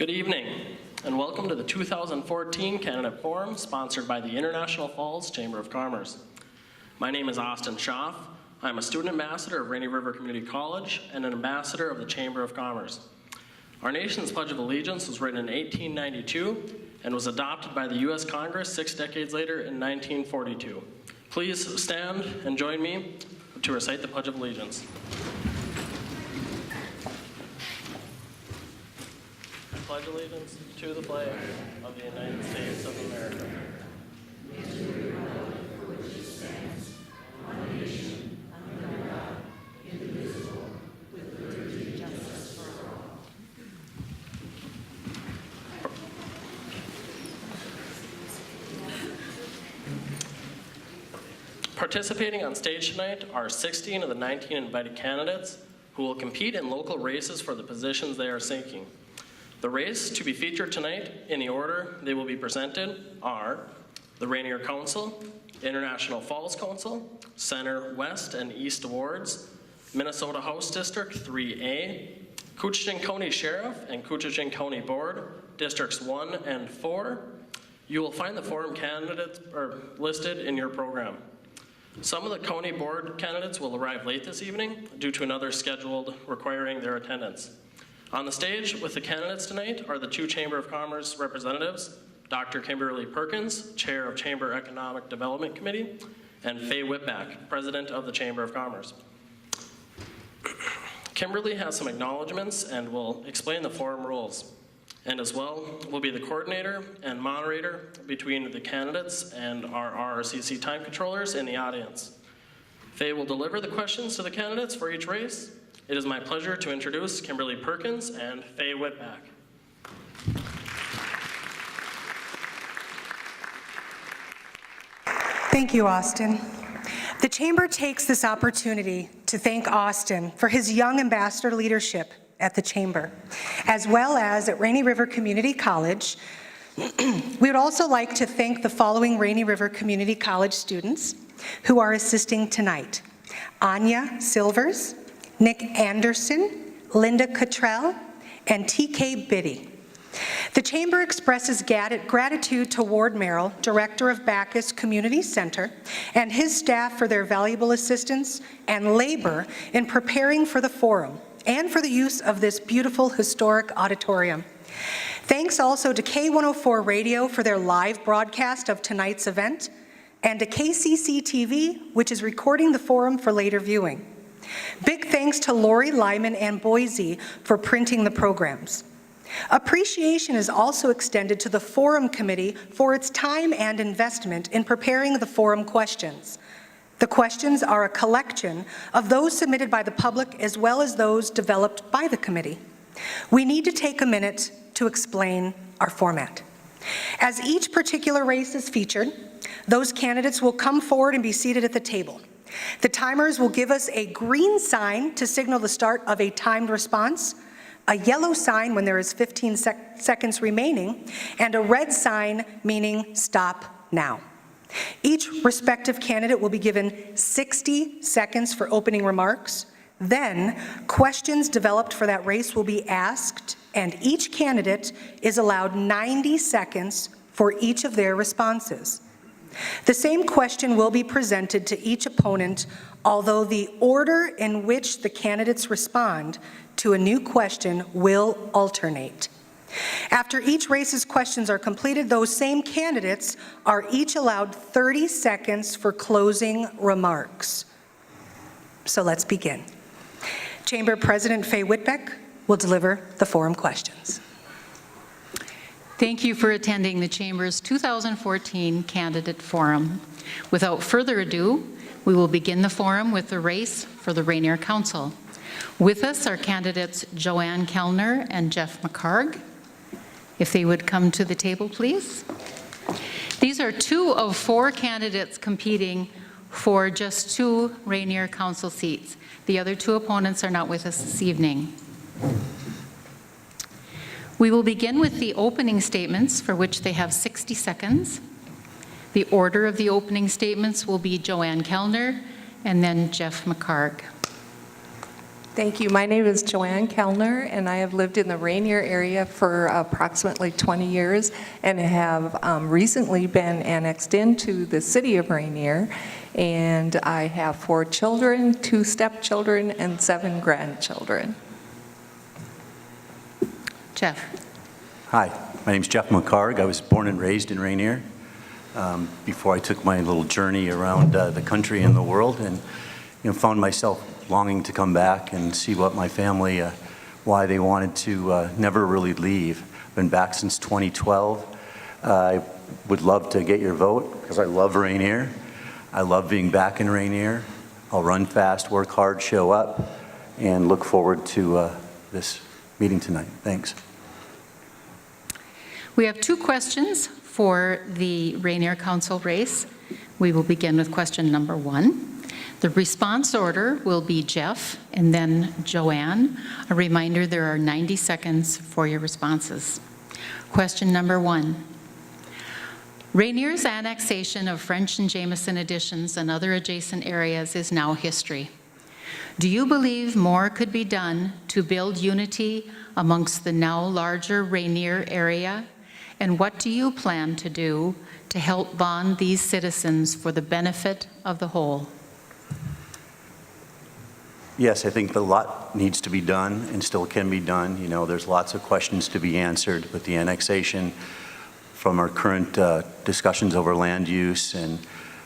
Good evening, and welcome to the 2014 Candidate Forum, sponsored by the International Falls Chamber of Commerce. My name is Austin Schaff. I'm a student ambassador of Rainy River Community College and an ambassador of the Chamber of Commerce. Our nation's Pledge of Allegiance was written in 1892 and was adopted by the U.S. Congress 6 decades later in 1942. Please stand and join me to recite the Pledge of Allegiance. I pledge allegiance to the flag of the United States of America. Participating on stage tonight are 16 of the 19 invited candidates who will compete in local races for the positions they are seeking. The race to be featured tonight, in the order they will be presented, are the Rainier Council, International Falls Council, Center West and East Wards, Minnesota House District 3A, Couchiching County Sheriff and Couchiching County Board, Districts 1 and 4. You will find the forum candidates listed in your program. Some of the county board candidates will arrive late this evening due to another scheduled requiring their attendance. On the stage with the candidates tonight are the two Chamber of Commerce representatives, Dr. Kimberly Perkins, Chair of Chamber Economic Development Committee, and Faye Whitback, President of the Chamber of Commerce. Kimberly has some acknowledgements and will explain the forum rules, and as well will be the coordinator and moderator between the candidates and our RRCC time controllers in the audience. Faye will deliver the questions to the candidates for each race. It is my pleasure to introduce Kimberly Perkins and Faye Whitback. Thank you, Austin. The Chamber takes this opportunity to thank Austin for his young ambassador leadership at the Chamber, as well as at Rainy River Community College. We would also like to thank the following Rainy River Community College students who are assisting tonight: Anya Silvers, Nick Anderson, Linda Cottrell, and TK Biddy. The Chamber expresses gratitude to Ward Merrill, Director of Bacchus Community Center, and his staff for their valuable assistance and labor in preparing for the forum and for the use of this beautiful historic auditorium. Thanks also to K104 Radio for their live broadcast of tonight's event, and to KCC TV, which is recording the forum for later viewing. Big thanks to Lori Lyman and Boise for printing the programs. Appreciation is also extended to the Forum Committee for its time and investment in preparing the forum questions. The questions are a collection of those submitted by the public as well as those developed by the committee. We need to take a minute to explain our format. As each particular race is featured, those candidates will come forward and be seated at the table. The timers will give us a green sign to signal the start of a timed response, a yellow sign when there is 15 seconds remaining, and a red sign meaning stop now. Each respective candidate will be given 60 seconds for opening remarks. Then, questions developed for that race will be asked, and each candidate is allowed 90 seconds for each of their responses. The same question will be presented to each opponent, although the order in which the candidates respond to a new question will alternate. After each race's questions are completed, those same candidates are each allowed 30 seconds for closing remarks. So let's begin. Chamber President Faye Whitback will deliver the forum questions. Thank you for attending the Chamber's 2014 Candidate Forum. Without further ado, we will begin the forum with the race for the Rainier Council. With us are candidates Joanne Kellner and Jeff McHargue. If they would come to the table, please. These are 2 of 4 candidates competing for just 2 Rainier Council seats. The other 2 opponents are not with us this evening. We will begin with the opening statements, for which they have 60 seconds. The order of the opening statements will be Joanne Kellner and then Jeff McHargue. Thank you. My name is Joanne Kellner, and I have lived in the Rainier area for approximately 20 years and have recently been annexed into the city of Rainier. And I have 4 children, 2 stepchildren, and 7 grandchildren. Jeff. Hi, my name's Jeff McCarg. I was born and raised in Rainier before I took my little journey around the country and the world, and found myself longing to come back and see what my family, why they wanted to never really leave. Been back since 2012. I would love to get your vote because I love Rainier. I love being back in Rainier. I'll run fast, work hard, show up, and look forward to this meeting tonight. Thanks. We have 2 questions for the Rainier Council race. We will begin with question number 1. The response order will be Jeff and then Joanne. A reminder, there are 90 seconds for your responses. Question number 1. Rainier's annexation of French and Jameson additions and other adjacent areas is now history. Do you believe more could be done to build unity amongst the now larger Rainier area? And what do you plan to do to help bond these citizens for the benefit of the whole? Yes, I think a lot needs to be done and still can be done. There's lots of questions to be answered with the annexation from our current discussions over land use and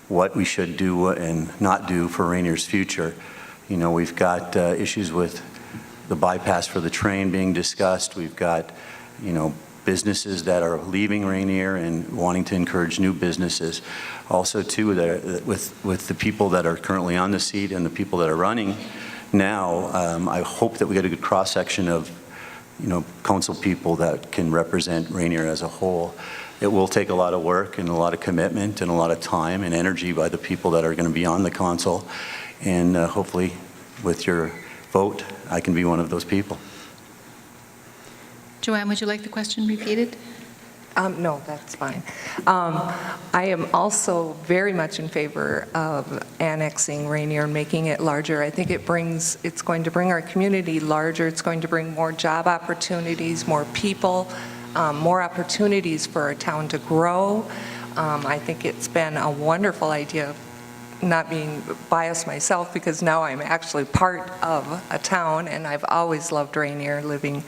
what we should do and not do for Rainier's future. We've got issues with the bypass for the train being discussed. We've got, businesses that are leaving Rainier and wanting to encourage new businesses. Also, too, with the people that are currently on the seat and the people that are running now, I hope that we get a good cross-section of, council people that can represent Rainier as a whole. It will take a lot of work and a lot of commitment and a lot of time and energy by the people that are going to be on the council. And hopefully, with your vote, I can be one of those people. Joanne, would you like the question repeated? No, that's fine. I am also very much in favor of annexing Rainier and making it larger. I think it's going to bring our community larger. It's going to bring more job opportunities, more people, more opportunities for our town to grow. I think it's been a wonderful idea, not being biased myself, because now I'm actually part of a town, and I've always loved Rainier, living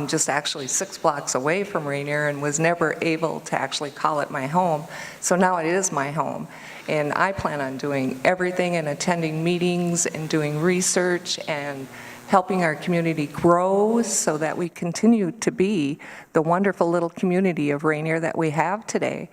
just actually 6 blocks away from Rainier, and was never able to actually call it my home. So now it is my home. And I plan on doing everything and attending meetings and doing research and helping our community grow so that we continue to be the wonderful little community of Rainier that we have today.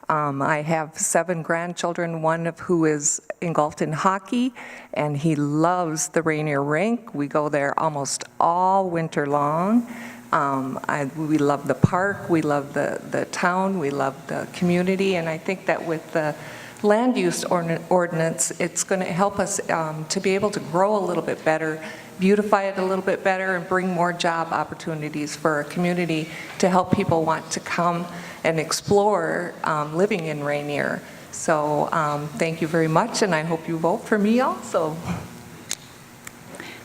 I have 7 grandchildren, one of who is engulfed in hockey, and he loves the Rainier rink. We go there almost all winter long. We love the park, we love the town, we love the community, and I think that with the land use ordinance, it's going to help us to be able to grow a little bit better, beautify it a little bit better, and bring more job opportunities for our community to help people want to come and explore living in Rainier. So thank you very much, and I hope you vote for me also.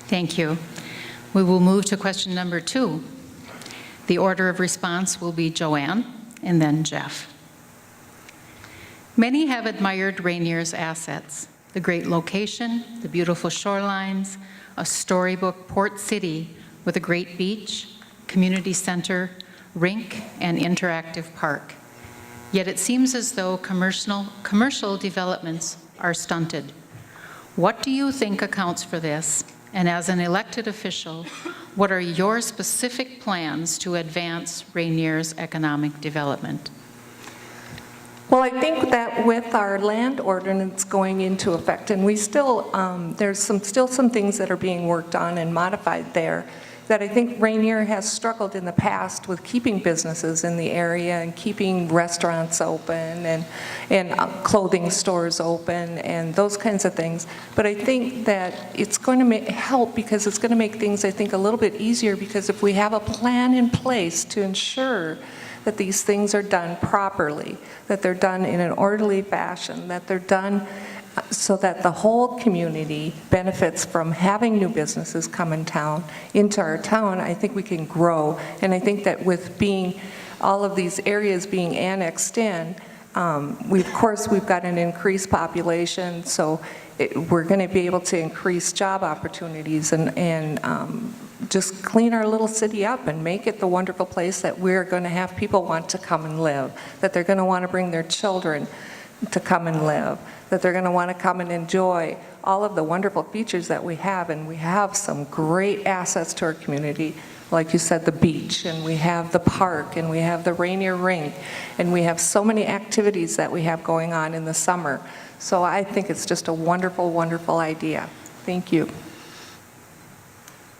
Thank you. We will move to question number 2. The order of response will be Joanne and then Jeff. Many have admired Rainier's assets, the great location, the beautiful shorelines, a storybook port city with a great beach, community center, rink, and interactive park. Yet it seems as though commercial developments are stunted. What do you think accounts for this? And as an elected official, what are your specific plans to advance Rainier's economic development? Well, I think that with our land ordinance going into effect, and we still, there's still some things that are being worked on and modified there, that I think Rainier has struggled in the past with keeping businesses in the area and keeping restaurants open and clothing stores open and those kinds of things. But I think that it's going to help because it's going to make things, I think, a little bit easier, because if we have a plan in place to ensure that these things are done properly, that they're done in an orderly fashion, that they're done so that the whole community benefits from having new businesses come in town, into our town, I think we can grow. And I think that with all of these areas being annexed in, of course, we've got an increased population, so we're going to be able to increase job opportunities and just clean our little city up and make it the wonderful place that we're going to have people want to come and live, that they're going to want to bring their children to come and live, that they're going to want to come and enjoy all of the wonderful features that we have. And we have some great assets to our community, like you said, the beach, and we have the park, and we have the Rainier Rink, and we have so many activities that we have going on in the summer. So I think it's just a wonderful, wonderful idea. Thank you.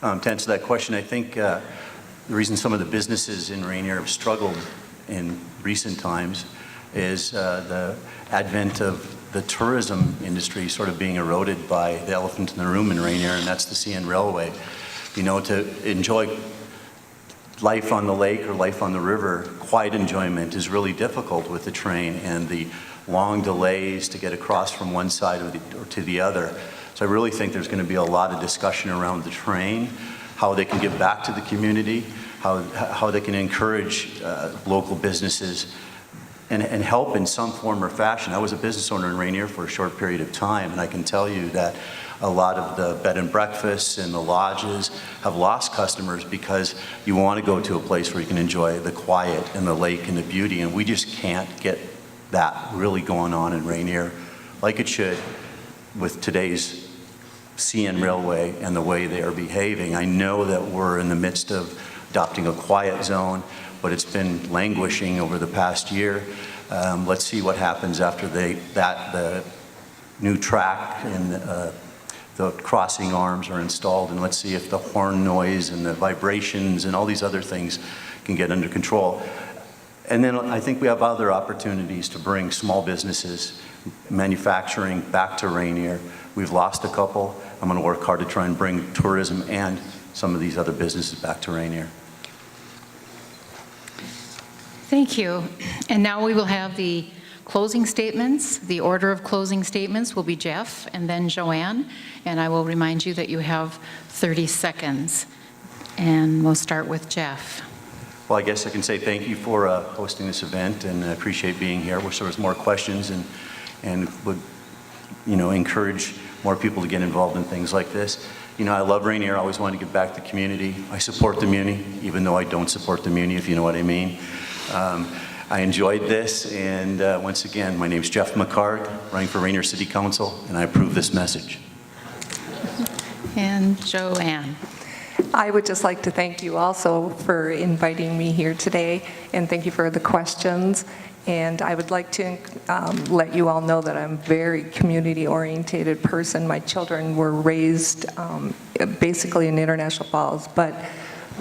To answer that question, I think the reason some of the businesses in Rainier have struggled in recent times is the advent of the tourism industry sort of being eroded by the elephant in the room in Rainier, and that's the CN Railway. You know, to enjoy life on the lake or life on the river, quiet enjoyment is really difficult with the train and the long delays to get across from one side or to the other. So I really think there's going to be a lot of discussion around the train, how they can give back to the community, how they can encourage local businesses and help in some form or fashion. I was a business owner in Rainier for a short period of time, and I can tell you that a lot of the bed and breakfasts and the lodges have lost customers because you want to go to a place where you can enjoy the quiet and the lake and the beauty, and we just can't get that really going on in Rainier like it should with today's CN Railway and the way they are behaving. I know that we're in the midst of adopting a quiet zone, but it's been languishing over the past year. Let's see what happens after the new track and the crossing arms are installed, and let's see if the horn noise and the vibrations and all these other things can get under control. And then I think we have other opportunities to bring small businesses, manufacturing back to Rainier. We've lost a couple. I'm going to work hard to try and bring tourism and some of these other businesses back to Rainier. Thank you. And now we will have the closing statements. The order of closing statements will be Jeff and then Joanne. And I will remind you that you have 30 seconds. And we'll start with Jeff. Well, I guess I can say thank you for hosting this event, and I appreciate being here. Wish there was more questions and would, encourage more people to get involved in things like this. I love Rainier. I always want to give back to the community. I support the Muni, even though I don't support the Muni, if you know what I mean. I enjoyed this, and once again, my name's Jeff McCarg, running for Rainier City Council, and I approve this message. And Joanne. I would just like to thank you also for inviting me here today, and thank you for the questions. And I would like to let you all know that I'm a very community-oriented person. My children were raised basically in International Falls, but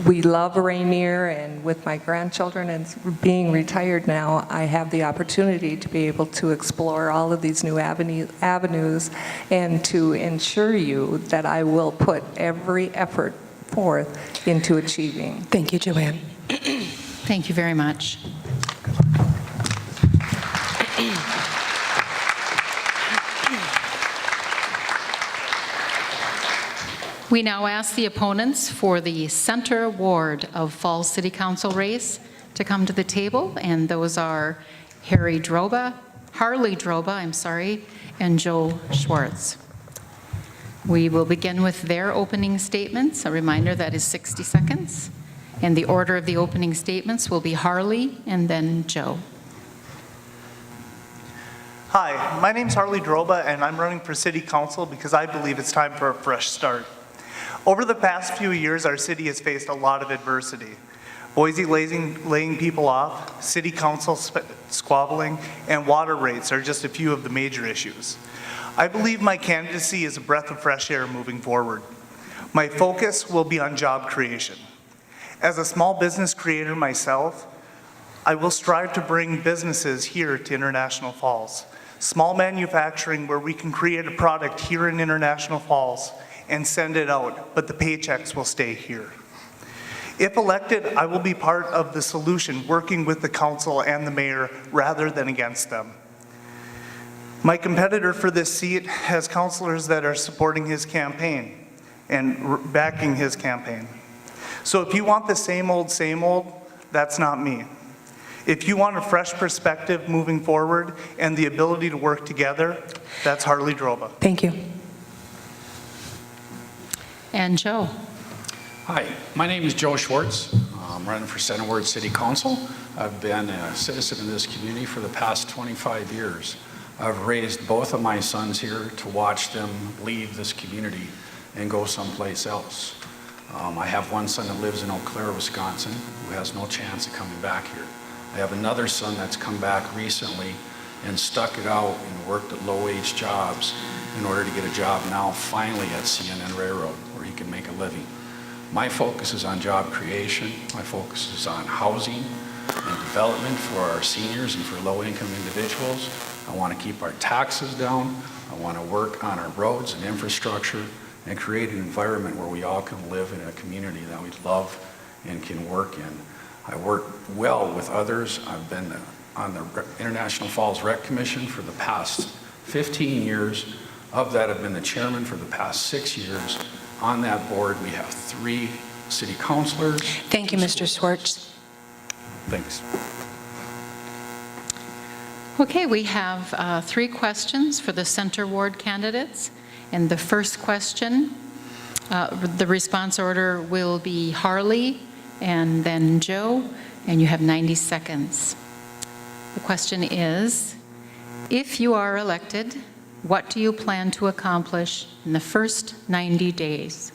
we love Rainier, and with my grandchildren and being retired now, I have the opportunity to be able to explore all of these new avenues and to ensure you that I will put every effort forth into achieving. Thank you, Joanne. Thank you very much. We now ask the opponents for the center ward of Falls City Council race to come to the table, and those are Harley Droba, and Joe Schwartz. We will begin with their opening statements. A reminder that is 60 seconds. And the order of the opening statements will be Harley and then Joe. Hi, my name's Harley Droba, and I'm running for City Council because I believe it's time for a fresh start. Over the past few years, our city has faced a lot of adversity. Boise laying people off, City Council squabbling, and water rates are just a few of the major issues. I believe my candidacy is a breath of fresh air moving forward. My focus will be on job creation. As a small business creator myself, I will strive to bring businesses here to International Falls. Small manufacturing where we can create a product here in International Falls and send it out, but the paychecks will stay here. If elected, I will be part of the solution, working with the council and the mayor rather than against them. My competitor for this seat has counselors that are supporting his campaign and backing his campaign. So if you want the same old, that's not me. If you want a fresh perspective moving forward and the ability to work together, that's Harley Droba. Thank you. And Joe? Hi, my name is Joe Schwartz. I'm running for Center Ward City Council. I've been a citizen in this community for the past 25 years. I've raised both of my sons here to watch them leave this community and go someplace else. I have one son that lives in Eau Claire, Wisconsin, who has no chance of coming back here. I have another son that's come back recently and stuck it out and worked at low-wage jobs in order to get a job now finally at CNN Railroad where he can make a living. My focus is on job creation. My focus is on housing and development for our seniors and for low-income individuals. I want to keep our taxes down. I want to work on our roads and infrastructure and create an environment where we all can live in a community that we love and can work in. I work well with others. I've been on the International Falls Rec Commission for the past 15 years. Of that, I've been the chairman for the past 6 years. On that board, we have 3 city councilors. Thank you, Mr. Schwartz. Thanks. Okay, we have 3 questions for the Center Ward candidates. And the first question, the response order will be Harley and then Joe, and you have 90 seconds. The question is, if you are elected, what do you plan to accomplish in the first 90 days?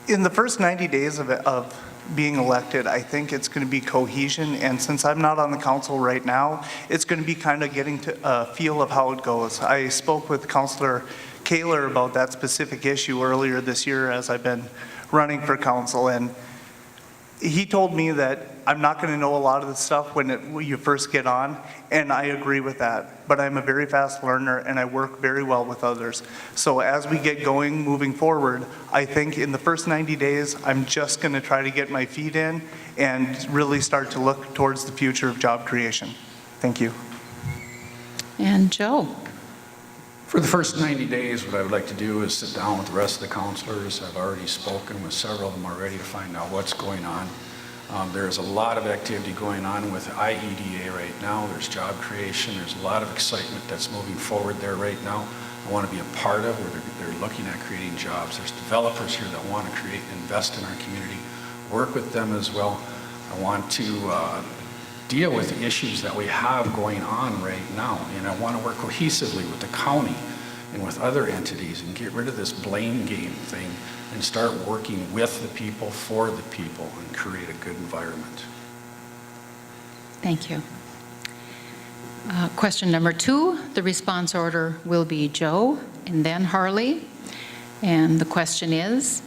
In the first 90 days of being elected, I think it's going to be cohesion, and since I'm not on the council right now, it's going to be kind of getting to a feel of how it goes. I spoke with Councillor Kaler about that specific issue earlier this year as I've been running for council, and he told me that I'm not going to know a lot of the stuff when you first get on, and I agree with that. But I'm a very fast learner, and I work very well with others. So as we get going, moving forward, I think in the first 90 days, I'm just going to try to get my feet in and really start to look towards the future of job creation. Thank you. And Joe? For the first 90 days, what I would like to do is sit down with the rest of the councilors. I've already spoken with several of them already to find out what's going on. There's a lot of activity going on with IEDA right now. There's job creation. There's a lot of excitement that's moving forward there right now. I want to be a part of where they're looking at creating jobs. There's developers here that want to create and invest in our community. Work with them as well. I want to deal with the issues that we have going on right now. And I want to work cohesively with the county and with other entities and get rid of this blame game thing and start working with the people, for the people, and create a good environment. Thank you. Question number 2, the response order will be Joe and then Harley. And the question is,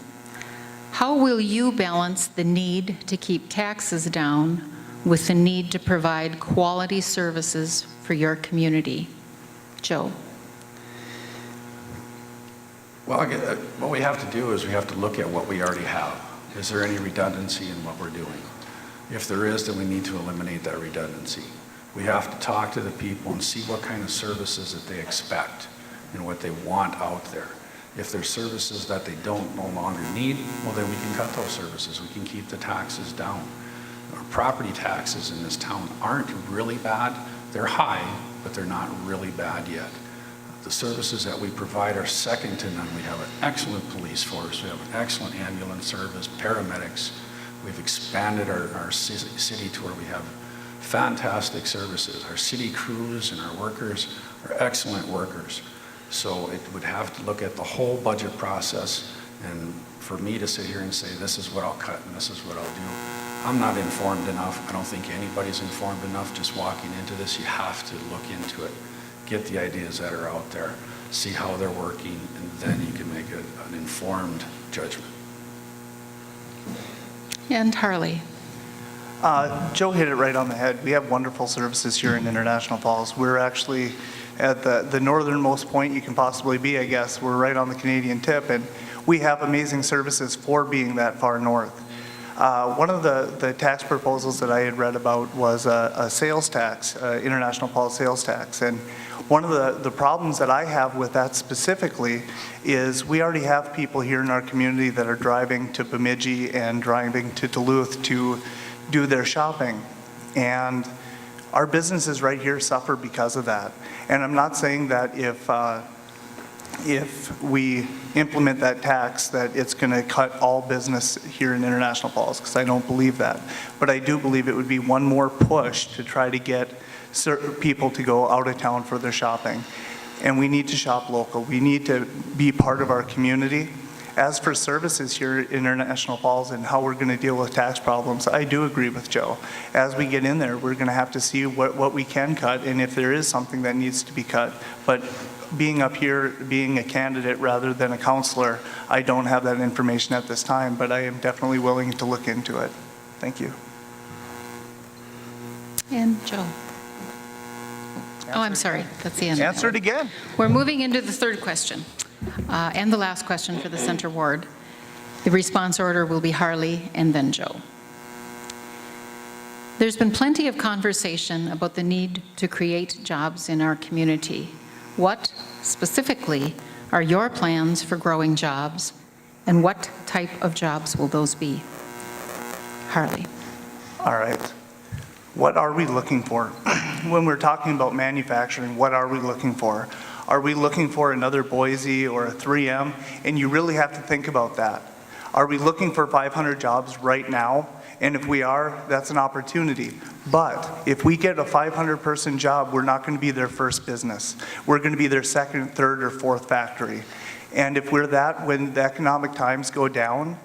how will you balance the need to keep taxes down with the need to provide quality services for your community? Joe? Well, what we have to do is we have to look at what we already have. Is there any redundancy in what we're doing? If there is, then we need to eliminate that redundancy. We have to talk to the people and see what kind of services that they expect and what they want out there. If there's services that they don't no longer need, well, then we can cut those services. We can keep the taxes down. Our property taxes in this town aren't really bad. They're high, but they're not really bad yet. The services that we provide are second to none. We have an excellent police force. We have an excellent ambulance service, paramedics. We've expanded our city to where we have fantastic services. Our city crews and our workers are excellent workers. So it would have to look at the whole budget process, and for me to sit here and say, this is what I'll cut and this is what I'll do, I'm not informed enough. I don't think anybody's informed enough just walking into this. You have to look into it. Get the ideas that are out there, see how they're working, and then you can make an informed judgment. And Harley? Joe hit it right on the head. We have wonderful services here in International Falls. We're actually at the northernmost point you can possibly be, I guess. We're right on the Canadian tip, and we have amazing services for being that far north. One of the tax proposals that I had read about was a sales tax, International Falls sales tax. And one of the problems that I have with that specifically is we already have people here in our community that are driving to Bemidji and driving to Duluth to do their shopping. And our businesses right here suffer because of that. And I'm not saying that if we implement that tax that it's going to cut all business here in International Falls, because I don't believe that. But I do believe it would be one more push to try to get certain people to go out of town for their shopping. And we need to shop local. We need to be part of our community. As for services here at International Falls and how we're going to deal with tax problems, I do agree with Joe. As we get in there, we're going to have to see what we can cut and if there is something that needs to be cut. But being up here, being a candidate rather than a counselor, I don't have that information at this time, but I am definitely willing to look into it. Thank you. And Joe. Oh, I'm sorry. That's the end. Answer it again. We're moving into the third question, and the last question for the Center Ward. The response order will be Harley and then Joe. There's been plenty of conversation about the need to create jobs in our community. What specifically are your plans for growing jobs, and what type of jobs will those be? Harley. All right. What are we looking for? When we're talking about manufacturing, what are we looking for? Are we looking for another Boise or a 3M? And you really have to think about that. Are we looking for 500 jobs right now? And if we are, that's an opportunity. But if we get a 500-person job, we're not going to be their first business. We're going to be their second, third, or fourth factory. And if we're that, when the economic times go down,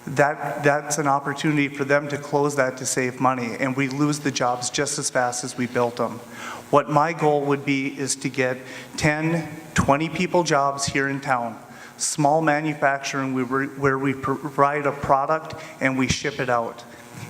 that's an opportunity for them to close that to save money, and we lose the jobs just as fast as we built them. What my goal would be is to get 10, 20 people jobs here in town. Small manufacturing where we provide a product and we ship it out.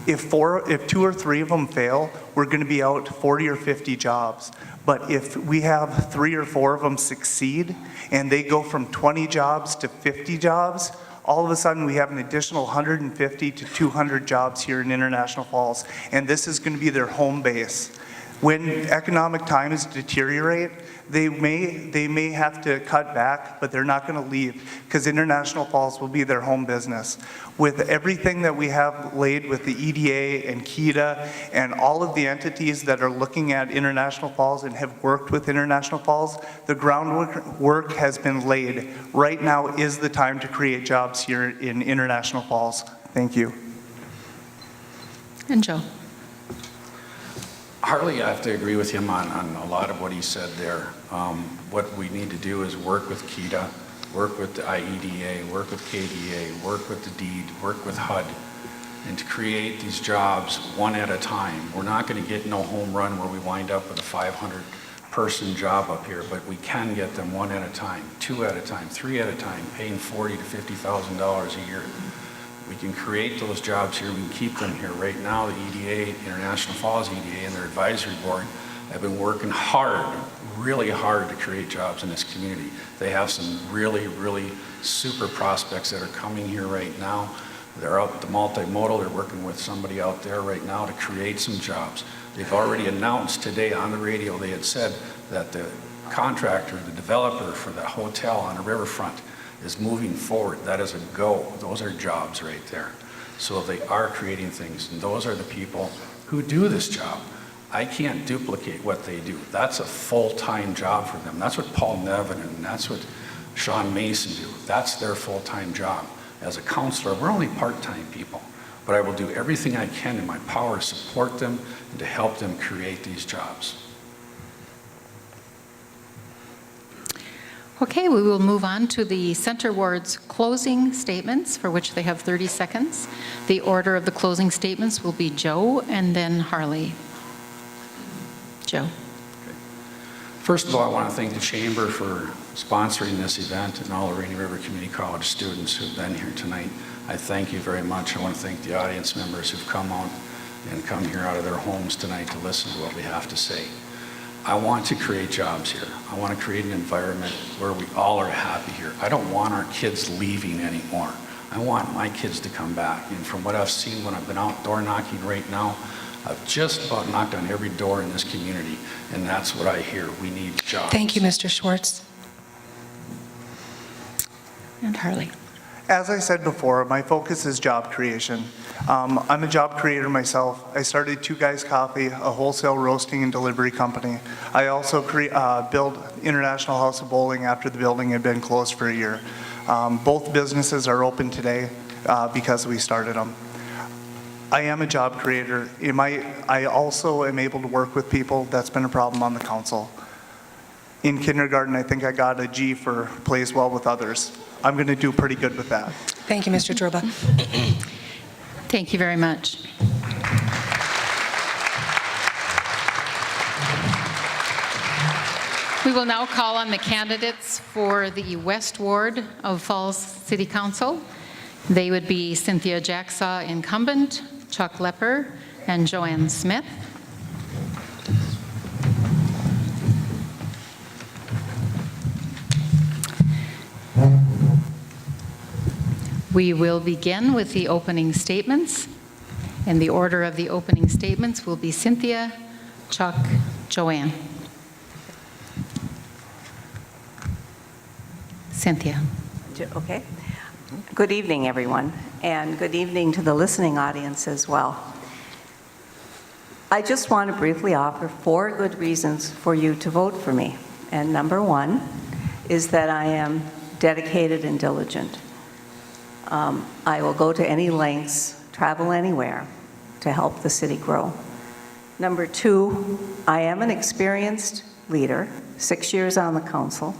If 2 or 3 of them fail, we're going to be out 40 or 50 jobs. But if we have 3 or 4 of them succeed and they go from 20 jobs to 50 jobs, all of a sudden we have an additional 150 to 200 jobs here in International Falls, and this is going to be their home base. When economic times deteriorate, they may have to cut back, but they're not going to leave because International Falls will be their home business. With everything that we have laid with the EDA and KEDA and all of the entities that are looking at International Falls and have worked with International Falls, the groundwork has been laid. Right now is the time to create jobs here in International Falls. Thank you. And Joe. Harley, I have to agree with him on a lot of what he said there. What we need to do is work with KEDA, work with the IEDA, work with KDA, work with the DEED, work with HUD, and to create these jobs one at a time. We're not going to get no home run where we wind up with a 500-person job up here, but we can get them one at a time, 2 at a time, 3 at a time, paying $40,000 to $50,000 a year. We can create those jobs here, we can keep them here. Right now, the EDA, International Falls EDA, and their advisory board have been working hard, really hard to create jobs in this community. They have some really, really super prospects that are coming here right now. They're out at the multimodal, they're working with somebody out there right now to create some jobs. They've already announced today on the radio, they had said that the contractor, the developer for the hotel on the riverfront is moving forward. That is a go. Those are jobs right there. So they are creating things, and those are the people who do this job. I can't duplicate what they do. That's a full-time job for them. That's what Paul Nevin and that's what Sean Mason do. That's their full-time job. As a counselor, we're only part-time people, but I will do everything I can in my power to support them and to help them create these jobs. Okay, we will move on to the Center Ward's closing statements, for which they have 30 seconds. The order of the closing statements will be Joe and then Harley. Joe. First of all, I want to thank the Chamber for sponsoring this event and all the Rainy River Community College students who've been here tonight. I thank you very much. I want to thank the audience members who've come out and come here out of their homes tonight to listen to what we have to say. I want to create jobs here. I want to create an environment where we all are happy here. I don't want our kids leaving anymore. I want my kids to come back. And from what I've seen when I've been out door knocking right now, I've just about knocked on every door in this community, and that's what I hear. We need jobs. Thank you, Mr. Schwartz. And Harley. As I said before, my focus is job creation. I'm a job creator myself. I started Two Guys Coffee, a wholesale roasting and delivery company. I also built International House of Bowling after the building had been closed for a year. Both businesses are open today because we started them. I am a job creator. I also am able to work with people. That's been a problem on the council. In kindergarten, I think I got a G for plays well with others. I'm going to do pretty good with that. Thank you, Mr. Droba. Thank you very much. We will now call on the candidates for the West Ward of Falls City Council. They would be Cynthia Jacksaw, incumbent, Chuck Lepper, and Joanne Smith. We will begin with the opening statements, and the order of the opening statements will be Cynthia, Chuck, Joanne. Cynthia. Okay. Good evening, everyone, and good evening to the listening audience as well. I just want to briefly offer 4 good reasons for you to vote for me. And number 1 is that I am dedicated and diligent. I will go to any lengths, travel anywhere to help the city grow. Number 2, I am an experienced leader, 6 years on the council,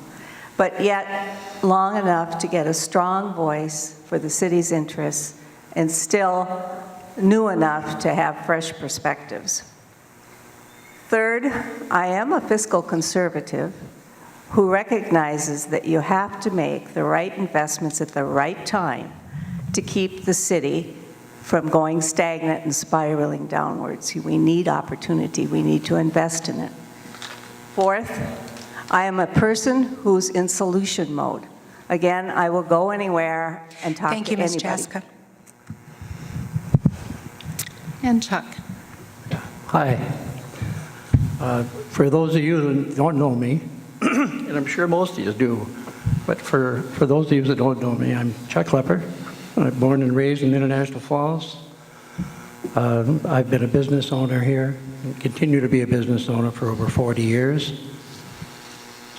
but yet long enough to get a strong voice for the city's interests and still new enough to have fresh perspectives. Third, I am a fiscal conservative who recognizes that you have to make the right investments at the right time to keep the city from going stagnant and spiraling downwards. We need opportunity. We need to invest in it. Fourth, I am a person who's in solution mode. Again, I will go anywhere and talk to anybody. Thank you, Ms. Jaska. And Chuck. Hi. For those of you who don't know me, and I'm sure most of you do, but for those of you that don't know me, I'm Chuck Lepper. I'm born and raised in International Falls. I've been a business owner here and continue to be a business owner for over 40 years.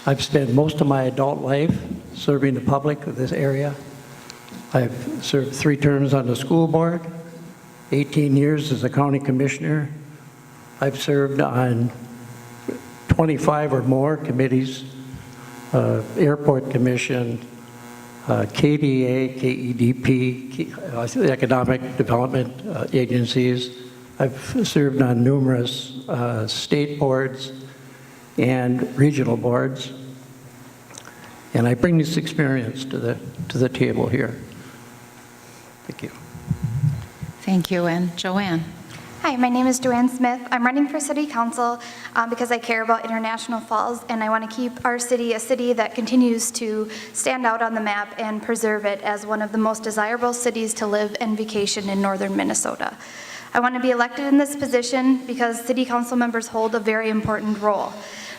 I've spent most of my adult life serving the public of this area. I've served 3 terms on the school board, 18 years as a county commissioner. I've served on 25 or more committees, Airport Commission, KDA, KEDP, economic development agencies. I've served on numerous state boards and regional boards, and I bring this experience to the table here. Thank you. Thank you. And Joanne. Hi, my name is Joanne Smith. I'm running for City Council because I care about International Falls, and I want to keep our city a city that continues to stand out on the map and preserve it as one of the most desirable cities to live and vacation in northern Minnesota. I want to be elected in this position because City Council members hold a very important role.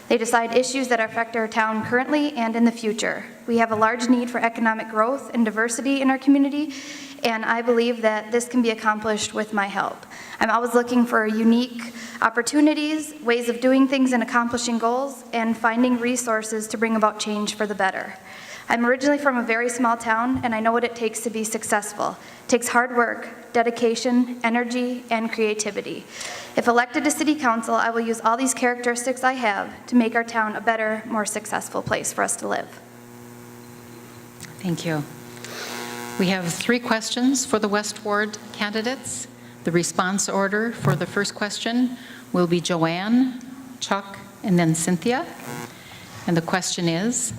They decide issues that affect our town currently and in the future. We have a large need for economic growth and diversity in our community, and I believe that this can be accomplished with my help. I'm always looking for unique opportunities, ways of doing things and accomplishing goals, and finding resources to bring about change for the better. I'm originally from a very small town, and I know what it takes to be successful. It takes hard work, dedication, energy, and creativity. If elected to City Council, I will use all these characteristics I have to make our town a better, more successful place for us to live. Thank you. We have 3 questions for the West Ward candidates. The response order for the first question will be Joanne, Chuck, and then Cynthia. And the question is,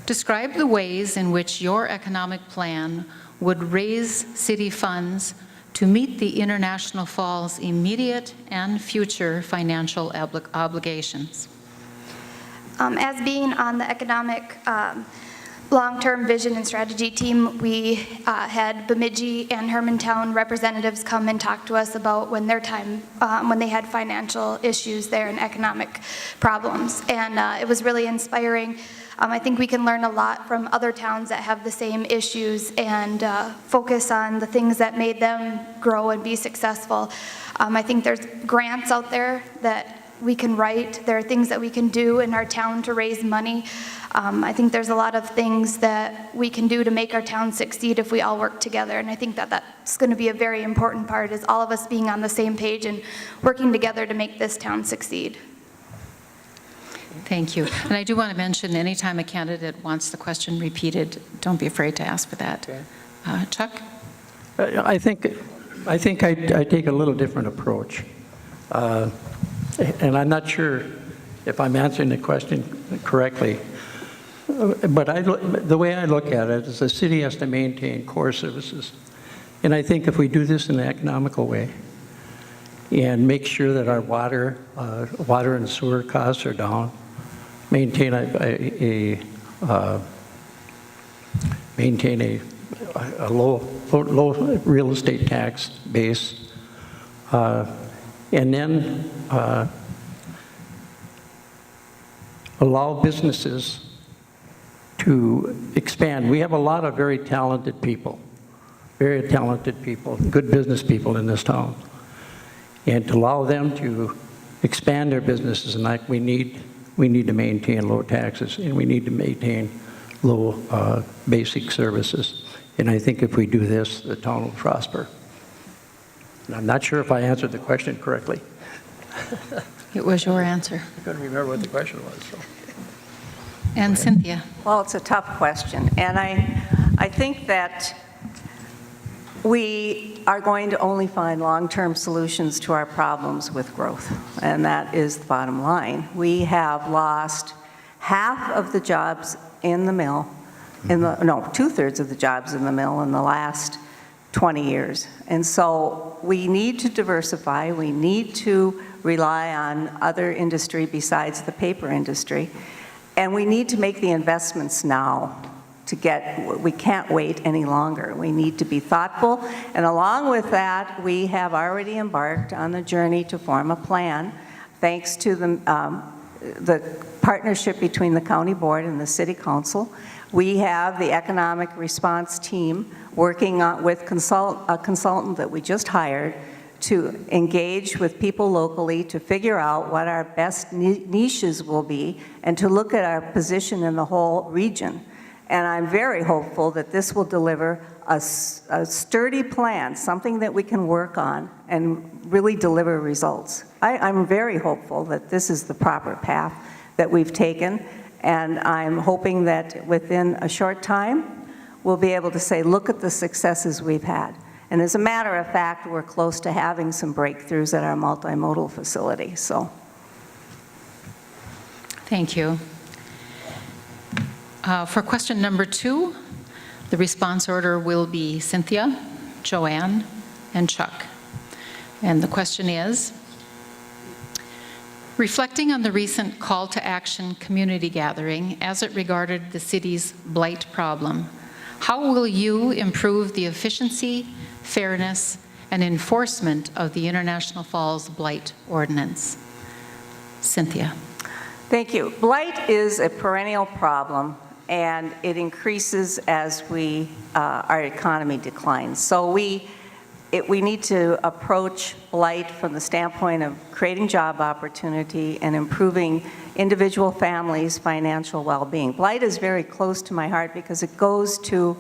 describe the ways in which your economic plan would raise city funds to meet the International Falls' immediate and future financial obligations. As being on the economic long-term vision and strategy team, we had Bemidji and Hermantown representatives come and talk to us about when when they had financial issues there and economic problems. And it was really inspiring. I think we can learn a lot from other towns that have the same issues and focus on the things that made them grow and be successful. I think there's grants out there that we can write. There are things that we can do in our town to raise money. I think there's a lot of things that we can do to make our town succeed if we all work together. And I think that that's going to be a very important part, is all of us being on the same page and working together to make this town succeed. Thank you. And I do want to mention, anytime a candidate wants the question repeated, don't be afraid to ask for that. Chuck? I think I take a little different approach. And I'm not sure if I'm answering the question correctly, but the way I look at it is the city has to maintain core services. And I think if we do this in an economical way and make sure that our water and sewer costs are down, maintain a low real estate tax base, and then allow businesses to expand. We have a lot of very talented people, good business people in this town. And to allow them to expand their businesses, and like we need to maintain low taxes, and we need to maintain low basic services. And I think if we do this, the town will prosper. And I'm not sure if I answered the question correctly. It was your answer. I couldn't remember what the question was. So. And Cynthia? Well, it's a tough question, and I think that we are going to only find long-term solutions to our problems with growth, and that is the bottom line. We have lost half of the jobs in the mill, two-thirds of the jobs in the mill in the last 20 years. And so we need to diversify. We need to rely on other industry besides the paper industry. And we need to make the investments now we can't wait any longer. We need to be thoughtful. And along with that, we have already embarked on the journey to form a plan, thanks to the partnership between the county board and the city council. We have the economic response team working with a consultant that we just hired to engage with people locally to figure out what our best niches will be and to look at our position in the whole region. And I'm very hopeful that this will deliver a sturdy plan, something that we can work on and really deliver results. I'm very hopeful that this is the proper path that we've taken, and I'm hoping that within a short time, we'll be able to say, look at the successes we've had. And as a matter of fact, we're close to having some breakthroughs at our multimodal facility, so. Thank you. For question number 2, the response order will be Cynthia, Joanne, and Chuck. And the question is, reflecting on the recent call to action community gathering as it regarded the city's blight problem, how will you improve the efficiency, fairness, and enforcement of the International Falls Blight Ordinance? Cynthia. Thank you. Blight is a perennial problem, and it increases as our economy declines. So we need to approach blight from the standpoint of creating job opportunity and improving individual families' financial well-being. Blight is very close to my heart because it goes to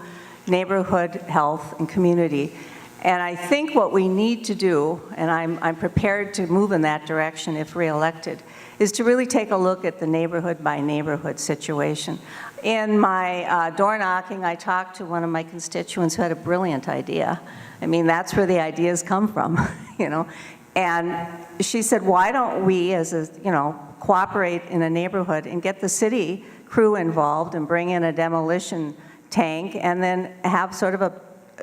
neighborhood health and community. And I think what we need to do, and I'm prepared to move in that direction if reelected, is to really take a look at the neighborhood by neighborhood situation. In my door knocking, I talked to one of my constituents who had a brilliant idea. I mean, that's where the ideas come from, you know. And she said, why don't we, cooperate in a neighborhood and get the city crew involved and bring in a demolition tank and then have sort of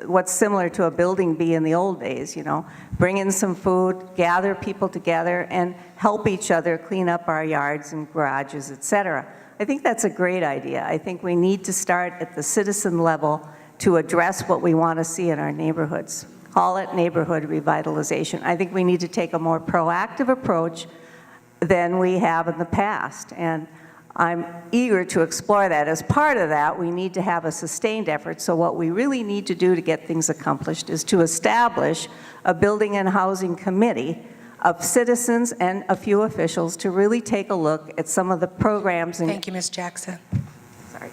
what's similar to a building bee in the old days, you know? Bring in some food, gather people together, and help each other clean up our yards and garages, et cetera. I think that's a great idea. I think we need to start at the citizen level to address what we want to see in our neighborhoods. Call it neighborhood revitalization. I think we need to take a more proactive approach than we have in the past, and I'm eager to explore that. As part of that, we need to have a sustained effort, so what we really need to do to get things accomplished is to establish a building and housing committee of citizens and a few officials to really take a look at some of the programs. Thank you, Ms. Jackson. Sorry.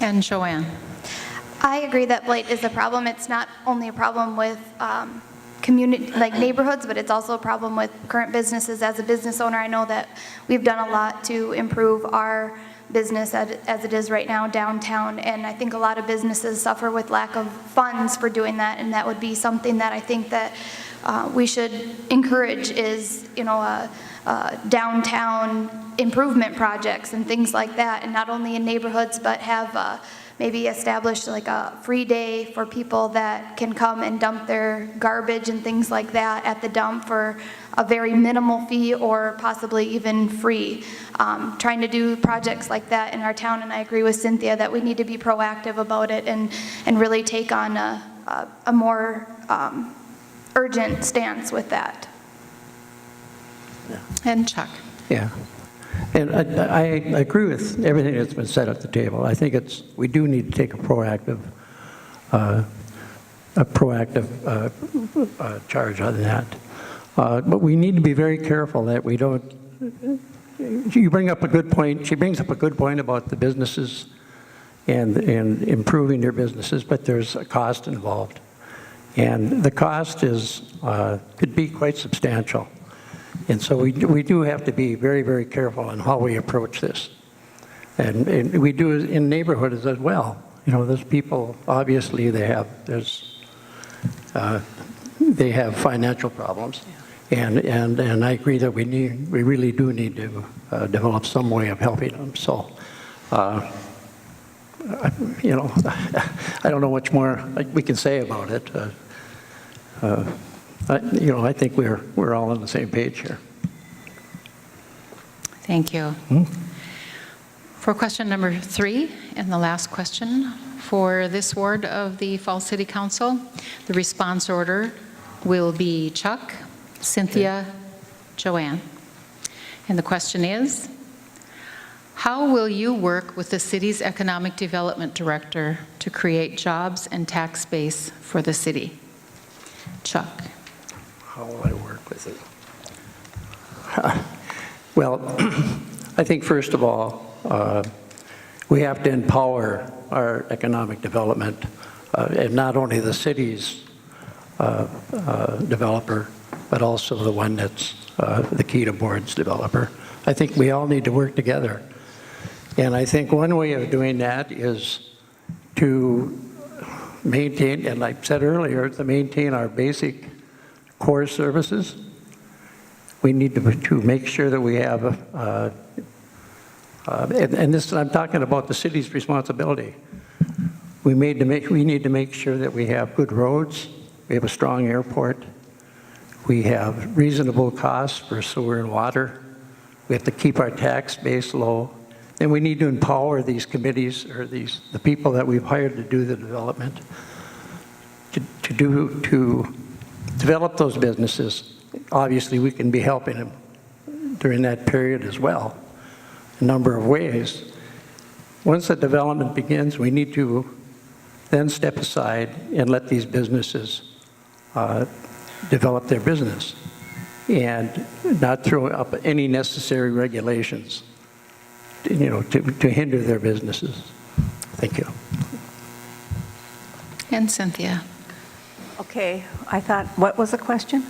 And Joanne. I agree that blight is a problem. It's not only a problem with community, like neighborhoods, but it's also a problem with current businesses. As a business owner, I know that we've done a lot to improve our business as it is right now downtown, and I think a lot of businesses suffer with lack of funds for doing that, and that would be something that I think that we should encourage is, you know, downtown improvement projects and things like that, and not only in neighborhoods, but have maybe establish like a free day for people that can come and dump their garbage and things like that at the dump for a very minimal fee or possibly even free. Trying to do projects like that in our town, and I agree with Cynthia that we need to be proactive about it and really take on a more urgent stance with that. And Chuck. Yeah. And I agree with everything that's been said at the table. I think we do need to take a proactive charge on that. But we need to be very careful that we don't. You bring up a good point. She brings up a good point about the businesses and improving their businesses, but there's a cost involved, and the cost could be quite substantial. And so we do have to be very, very careful in how we approach this. And we do it in neighborhoods as well. You know, there's people, obviously they have financial problems. And I agree that we really do need to develop some way of helping them. So, you know, I don't know much more we can say about it. You know, I think we're all on the same page here. Thank you. For question number 3, and the last question for this ward of the Falls City Council, the response order will be Chuck, Cynthia, Joanne. And the question is, how will you work with the city's economic development director to create jobs and tax base for the city? Chuck. How will I work with it? Well, I think first of all, we have to empower our economic development, and not only the city's developer, but also the one that's the Key to Boards developer. I think we all need to work together. And I think one way of doing that is to maintain, and I said earlier, to maintain our basic core services. We need to make sure that we have, and this I'm talking about the city's responsibility. We need to make sure that we have good roads, we have a strong airport, we have reasonable costs for sewer and water, we have to keep our tax base low, and we need to empower these committees or the people that we've hired to do the development to develop those businesses. Obviously, we can be helping them during that period as well, a number of ways. Once the development begins, we need to then step aside and let these businesses develop their business and not throw up any necessary regulations, you know, to hinder their businesses. Thank you. And Cynthia. Okay, I thought, what was the question?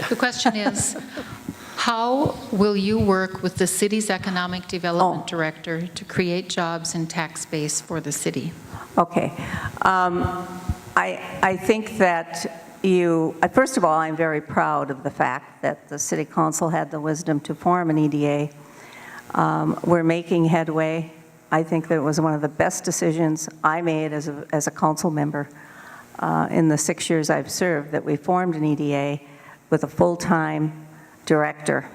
The question is, how will you work with the city's economic development director to create jobs and tax base for the city? Okay. I think that first of all, I'm very proud of the fact that the City Council had the wisdom to form an EDA. We're making headway. I think that it was one of the best decisions I made as a council member in the 6 years I've served, that we formed an EDA with a full-time director.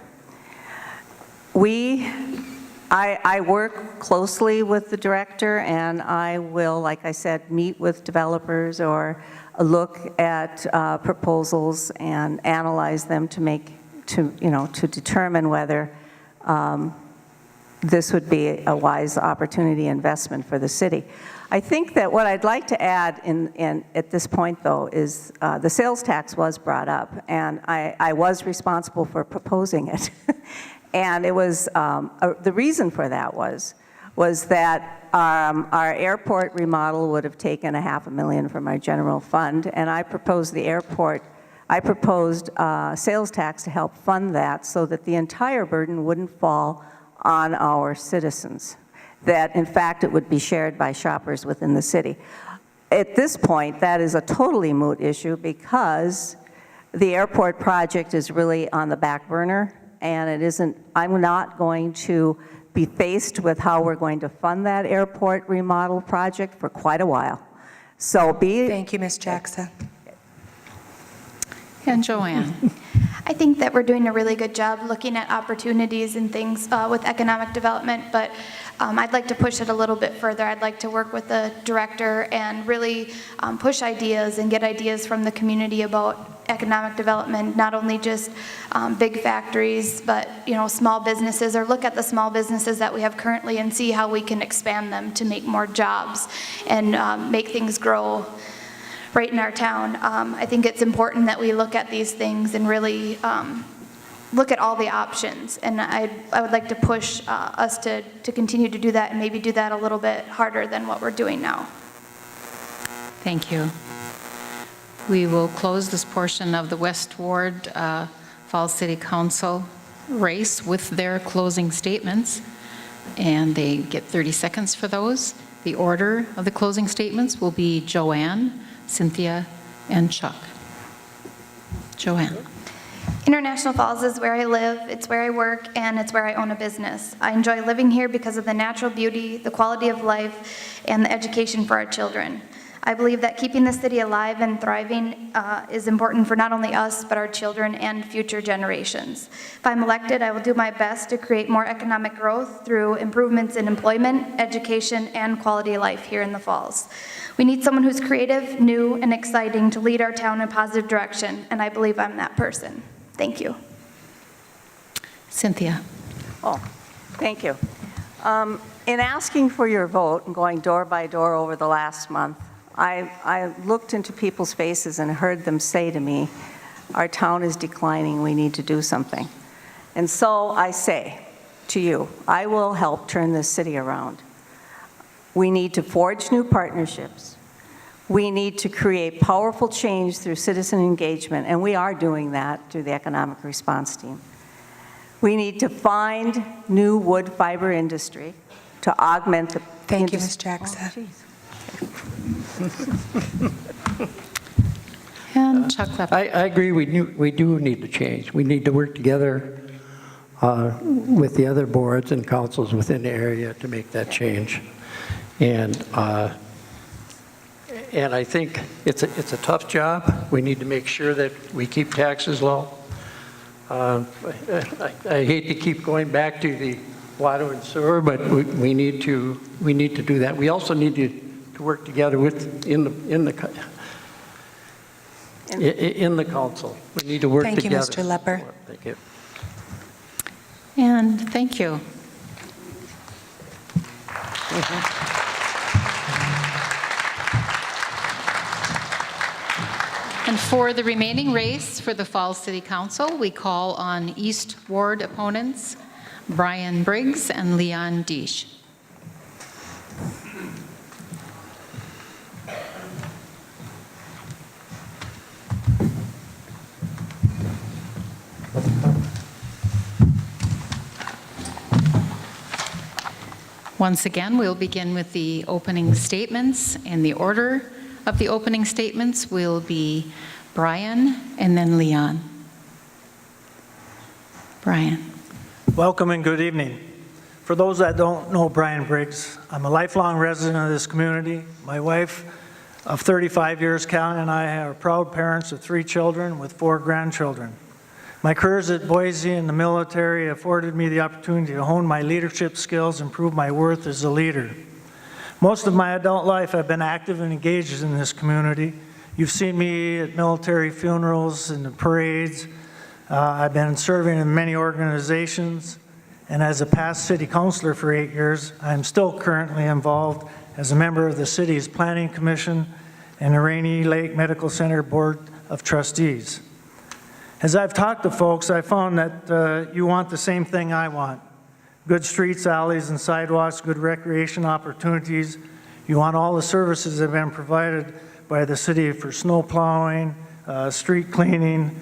I work closely with the director, and I will, like I said, meet with developers or look at proposals and analyze them to determine whether this would be a wise opportunity investment for the city. I think that what I'd like to add at this point, though, is the sales tax was brought up, and I was responsible for proposing it. And it was, the reason for that was that our airport remodel would have taken $500,000 from our general fund, and I proposed sales tax to help fund that so that the entire burden wouldn't fall on our citizens, that in fact it would be shared by shoppers within the city. At this point, that is a totally moot issue because the airport project is really on the back burner, and it isn't, I'm not going to be faced with how we're going to fund that airport remodel project for quite a while. So Thank you, Ms. Jackson. And Joanne. I think that we're doing a really good job looking at opportunities and things with economic development, but I'd like to push it a little bit further. I'd like to work with the director and really push ideas and get ideas from the community about economic development, not only just big factories, but small businesses, or look at the small businesses that we have currently and see how we can expand them to make more jobs and make things grow right in our town. I think it's important that we look at these things and really look at all the options. And I would like to push us to continue to do that and maybe do that a little bit harder than what we're doing now. Thank you. We will close this portion of the West Ward Falls City Council race with their closing statements, and they get 30 seconds for those. The order of the closing statements will be Joanne, Cynthia, and Chuck. Joanne. International Falls is where I live, it's where I work, and it's where I own a business. I enjoy living here because of the natural beauty, the quality of life, and the education for our children. I believe that keeping the city alive and thriving is important for not only us, but our children and future generations. If I'm elected, I will do my best to create more economic growth through improvements in employment, education, and quality of life here in the Falls. We need someone who's creative, new, and exciting to lead our town in a positive direction, and I believe I'm that person. Thank you. Cynthia. Oh, thank you. In asking for your vote and going door by door over the last month, I looked into people's faces and heard them say to me, our town is declining, we need to do something. And so I say to you, I will help turn this city around. We need to forge new partnerships. We need to create powerful change through citizen engagement, and we are doing that through the Economic Response Team. We need to find new wood fiber industry to augment the Thank you, Ms. Jackson. And Chuck Lepper. I agree, we do need to change. We need to work together with the other boards and councils within the area to make that change. And I think it's a tough job. We need to make sure that we keep taxes low. I hate to keep going back to the water and sewer, but we need to do that. We also need to work together in the council. We need to work Thank together. Thank you, Mr. Lepper. Thank you. And thank you. And for the remaining race for the Falls City Council, we call on East Ward opponents, Brian Briggs and Leon Deesh. Once again, we'll begin with the opening statements. In the order of the opening statements will be Brian and then Leon. Brian. Welcome and good evening. For those that don't know Brian Briggs, I'm a lifelong resident of this community. My wife of 35 years, Callie, and I are proud parents of 3 children with 4 grandchildren. My careers at Boise and the military afforded me the opportunity to hone my leadership skills and prove my worth as a leader. Most of my adult life, I've been active and engaged in this community. You've seen me at military funerals and the parades. I've been serving in many organizations, and as a past city councilor for 8 years, I'm still currently involved as a member of the city's Planning Commission and the Rainy Lake Medical Center Board of Trustees. As I've talked to folks, I found that you want the same thing I want. Good streets, alleys, and sidewalks, good recreation opportunities. You want all the services that have been provided by the city for snow plowing, street cleaning,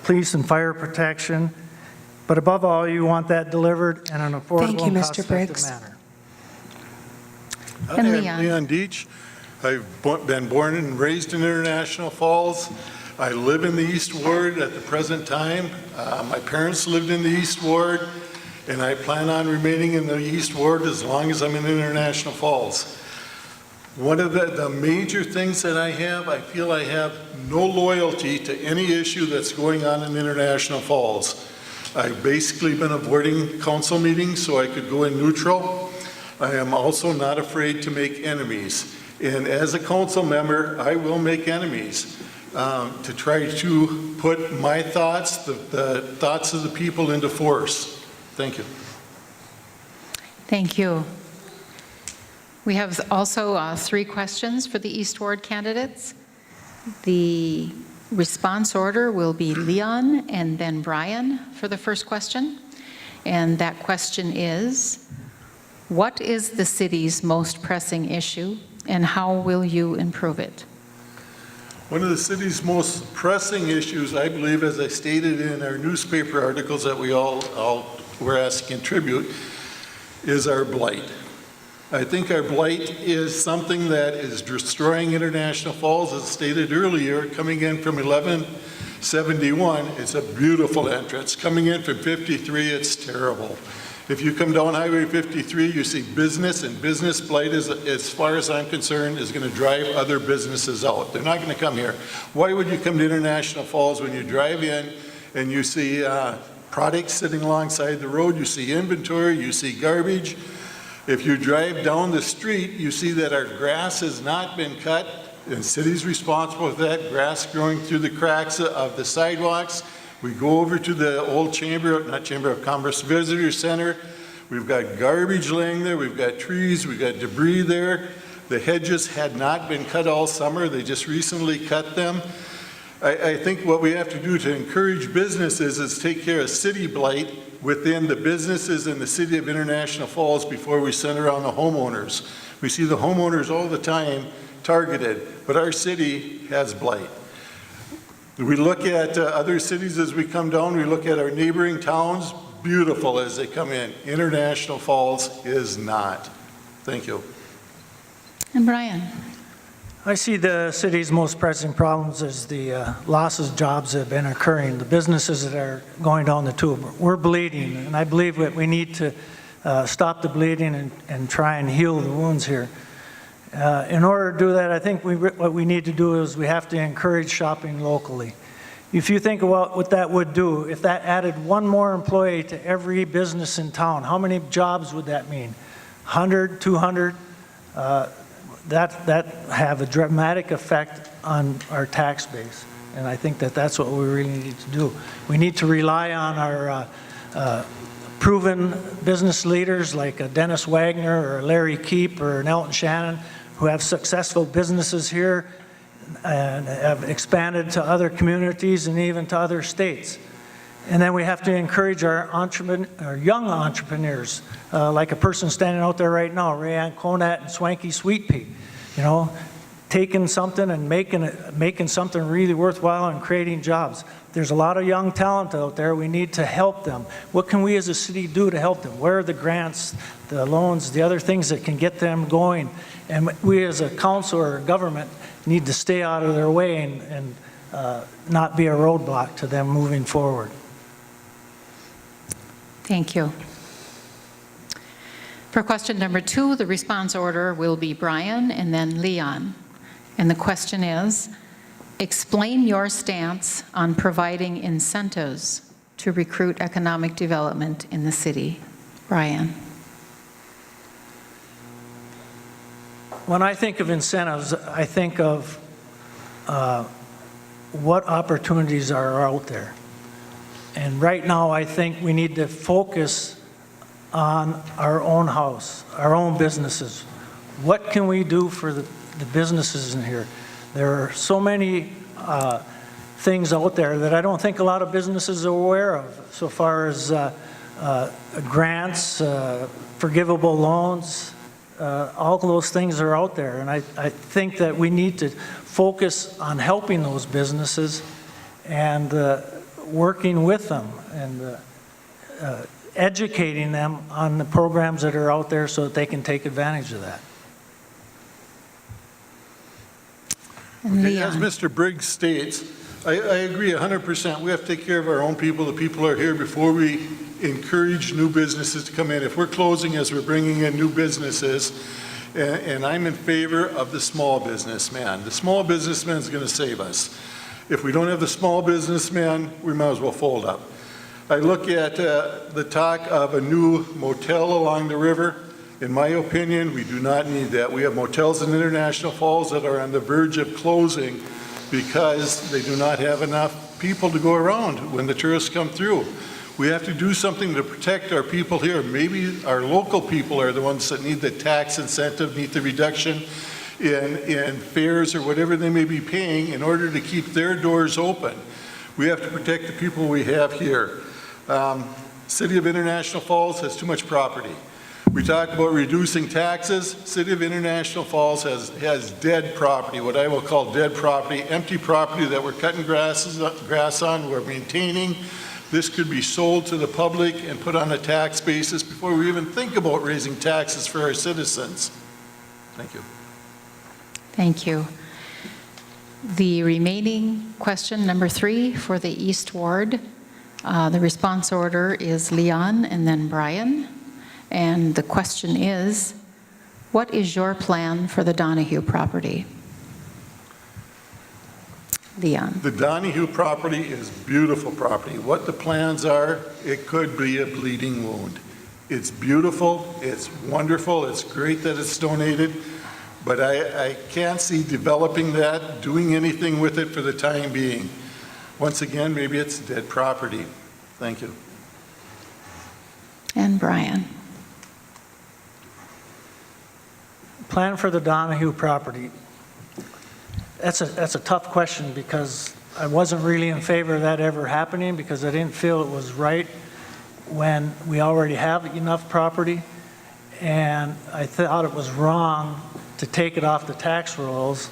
police and fire protection. But above all, you want that delivered in an affordable and cost-effective manner. And I'm Leon. Leon Deach. I've been born and raised in International Falls. I live in the East Ward at the present time. My parents lived in the East Ward, and I plan on remaining in the East Ward as long as I'm in International Falls. One of the major things that I feel I have no loyalty to any issue that's going on in International Falls. I've basically been avoiding council meetings so I could go in neutral. I am also not afraid to make enemies. And as a council member, I will make enemies to try to put my thoughts, the thoughts of the people into force. Thank you. Thank you. We have also 3 questions for the East Ward candidates. The response order will be Leon and then Brian for the first question. And that question is, what is the city's most pressing issue and how will you improve it? One of the city's most pressing issues, I believe, as I stated in our newspaper articles that we all were asked to contribute, is our blight. I think our blight is something that is destroying International Falls, as stated earlier, coming in from 1171. It's a beautiful entrance. Coming in from 53, it's terrible. If you come down Highway 53, you see business, and business blight, as far as I'm concerned, is going to drive other businesses out. They're not going to come here. Why would you come to International Falls when you drive in and you see products sitting alongside the road, you see inventory, you see garbage? If you drive down the street, you see that our grass has not been cut, and the city's responsible for that, grass growing through the cracks of the sidewalks. We go over to the old Chamber of Commerce Visitor Center. We've got garbage laying there, we've got trees, we've got debris there. The hedges had not been cut all summer, they just recently cut them. I think what we have to do to encourage businesses is take care of city blight within the businesses in the city of International Falls before we center on the homeowners. We see the homeowners all the time targeted, but our city has blight. We look at other cities as we come down, we look at our neighboring towns, beautiful as they come in. International Falls is not. Thank you. And Brian. I see the city's most pressing problems as the losses of jobs that have been occurring, the businesses that are going down the tube. We're bleeding, and I believe that we need to stop the bleeding and try and heal the wounds here. In order to do that, I think what we need to do is we have to encourage shopping locally. If you think about what that would do, if that added one more employee to every business in town, how many jobs would that mean? 100, 200? That have a dramatic effect on our tax base. And I think that that's what we really need to do. We need to rely on our proven business leaders like Dennis Wagner or Larry Keep or Elton Shannon, who have successful businesses here and have expanded to other communities and even to other states. And then we have to encourage our young entrepreneurs, like a person standing out there right now, Rayanne Conant and Swanky Sweet Pea, you know, taking something and making something really worthwhile and creating jobs. There's a lot of young talent out there. We need to help them. What can we as a city do to help them? Where are the grants, the loans, the other things that can get them going? And we as a council or a government need to stay out of their way and not be a roadblock to them moving forward. Thank you. For question number 2, the response order will be Brian and then Leon. And the question is, explain your stance on providing incentives to recruit economic development in the city. Brian. When I think of incentives, I think of what opportunities are out there. And right now, I think we need to focus on our own house, our own businesses. What can we do for the businesses in here? There are so many things out there that I don't think a lot of businesses are aware of, so far as grants, forgivable loans, all of those things are out there. And I think that we need to focus on helping those businesses and working with them and educating them on the programs that are out there so that they can take advantage of that. And Okay, as Leon. Mr. Briggs states, I agree 100%. We have to take care of our own people. The people are here before we encourage new businesses to come in. If we're closing as we're bringing in new businesses, and I'm in favor of the small businessman. The small businessman is going to save us. If we don't have the small businessman, we might as well fold up. I look at the talk of a new motel along the river. In my opinion, we do not need that. We have motels in International Falls that are on the verge of closing because they do not have enough people to go around when the tourists come through. We have to do something to protect our people here. Maybe our local people are the ones that need the tax incentive, need the reduction in fares or whatever they may be paying in order to keep their doors open. We have to protect the people we have here. City of International Falls has too much property. We talk about reducing taxes. City of International Falls has dead property, what I will call dead property, empty property that we're cutting grass on, we're maintaining. This could be sold to the public and put on a tax basis before we even think about raising taxes for our citizens. Thank you. Thank you. The remaining question, number 3, for the East Ward. The response order is Leon and then Brian. And the question is, what is your plan for the Donahue property? Leon. The Donahue property is beautiful property. What the plans are, it could be a bleeding wound. It's beautiful, it's wonderful, it's great that it's donated, but I can't see developing that, doing anything with it for the time being. Once again, maybe it's dead property. Thank you. And Brian. Plan for the Donahue property. That's a tough question because I wasn't really in favor of that ever happening because I didn't feel it was right when we already have enough property. And I thought it was wrong to take it off the tax rolls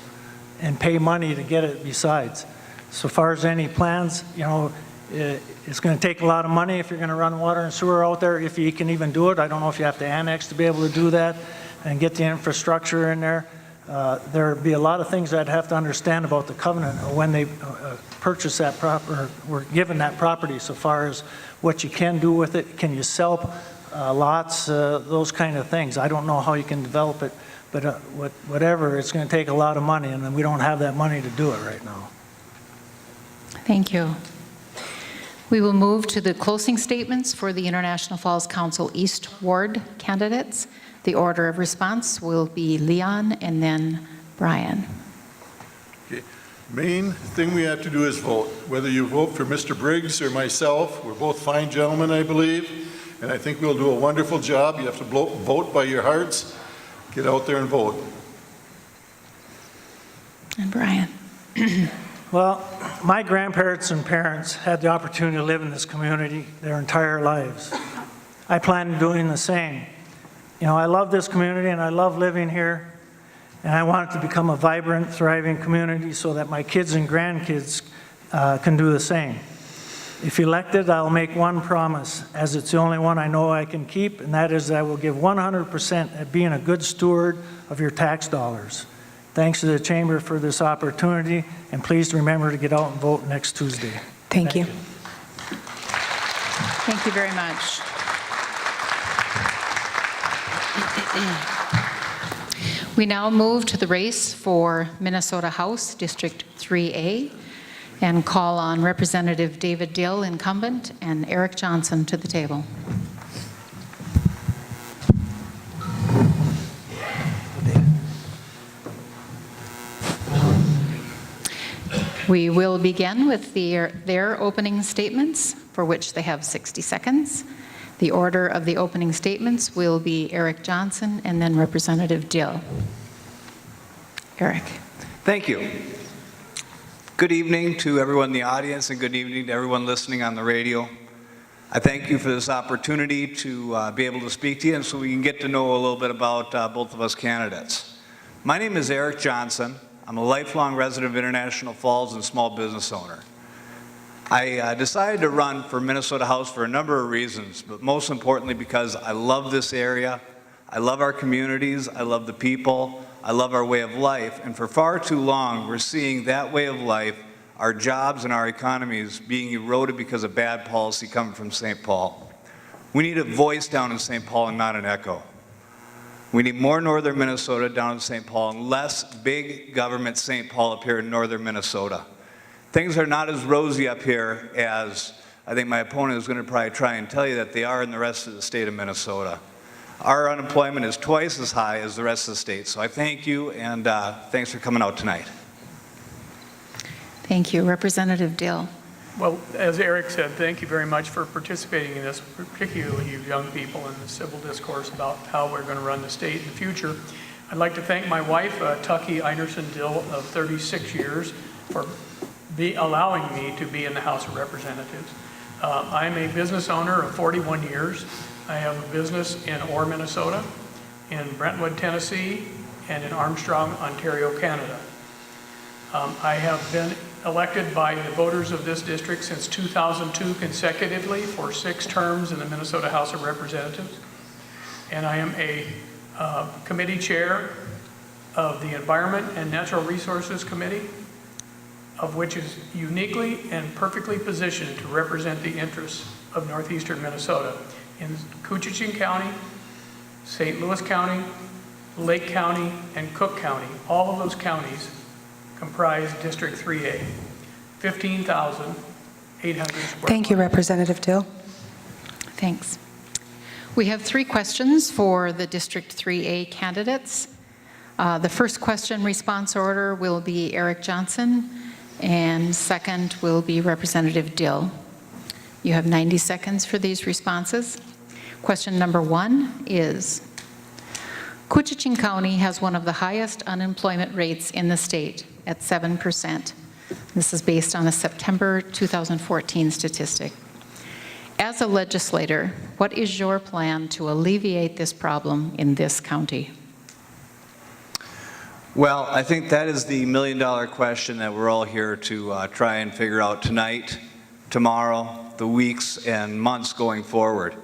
and pay money to get it besides. So far as any plans, you know, it's going to take a lot of money if you're going to run water and sewer out there, if you can even do it. I don't know if you have to annex to be able to do that and get the infrastructure in there. There'd be a lot of things I'd have to understand about the covenant or when they purchase that property or were given that property, so far as what you can do with it. Can you sell lots, those kind of things. I don't know how you can develop it, but whatever, it's going to take a lot of money, and we don't have that money to do it right now. Thank you. We will move to the closing statements for the International Falls Council East Ward candidates. The order of response will be Leon and then Brian. Okay. Main thing we have to do is vote. Whether you vote for Mr. Briggs or myself, we're both fine gentlemen, I believe, and I think we'll do a wonderful job. You have to vote by your hearts. Get out there and vote. And Brian. Well, my grandparents and parents had the opportunity to live in this community their entire lives. I plan on doing the same. You know, I love this community and I love living here, and I want it to become a vibrant, thriving community so that my kids and grandkids can do the same. If elected, I'll make one promise, as it's the only one I know I can keep, and that is that I will give 100% at being a good steward of your tax dollars. Thanks to the Chamber for this opportunity, and please remember to get out and vote next Tuesday. Thank you. Thank you very much. We now move to the race for Minnesota House District 3A and call on Representative David Dill, incumbent, and Eric Johnson to the table. We will begin with their opening statements, for which they have 60 seconds. The order of the opening statements will be Eric Johnson and then Representative Dill. Eric. Thank you. Good evening to everyone in the audience and good evening to everyone listening on the radio. I thank you for this opportunity to be able to speak to you and so we can get to know a little bit about both of us candidates. My name is Eric Johnson. I'm a lifelong resident of International Falls and small business owner. I decided to run for Minnesota House for a number of reasons, but most importantly because I love this area, I love our communities, I love the people, I love our way of life, and for far too long we're seeing that way of life, our jobs and our economies being eroded because of bad policy coming from St. Paul. We need a voice down in St. Paul and not an echo. We need more northern Minnesota down in St. Paul and less big government St. Paul up here in northern Minnesota. Things are not as rosy up here as I think my opponent is going to probably try and tell you that they are in the rest of the state of Minnesota. Our unemployment is twice as high as the rest of the state. So I thank you and thanks for coming out tonight. Thank you. Representative Dill. Well, as Eric said, thank you very much for participating in this, particularly you young people in the civil discourse about how we're going to run the state in the future. I'd like to thank my wife, Tucky Einerson Dill, of 36 years, for allowing me to be in the House of Representatives. I'm a business owner of 41 years. I have a business in Orr, Minnesota, in Brentwood, Tennessee, and in Armstrong, Ontario, Canada. I have been elected by the voters of this district since 2002 consecutively for 6 terms in the Minnesota House of Representatives. And I am a committee chair of the Environment and Natural Resources Committee, of which is uniquely and perfectly positioned to represent the interests of northeastern Minnesota in Coochin County, St. Louis County, Lake County, and Cook County. All of those counties comprise District 3A, 15,800 square. Thank you, Representative Dill. Thanks. We have 3 questions for the District 3A candidates. The first question response order will be Eric Johnson, and second will be Representative Dill. You have 90 seconds for these responses. Question number 1 is, Coochin County has one of the highest unemployment rates in the state at 7%. This is based on a September 2014 statistic. As a legislator, what is your plan to alleviate this problem in this county? Well, I think that is the million-dollar question that we're all here to try and figure out tonight, tomorrow, the weeks and months going forward.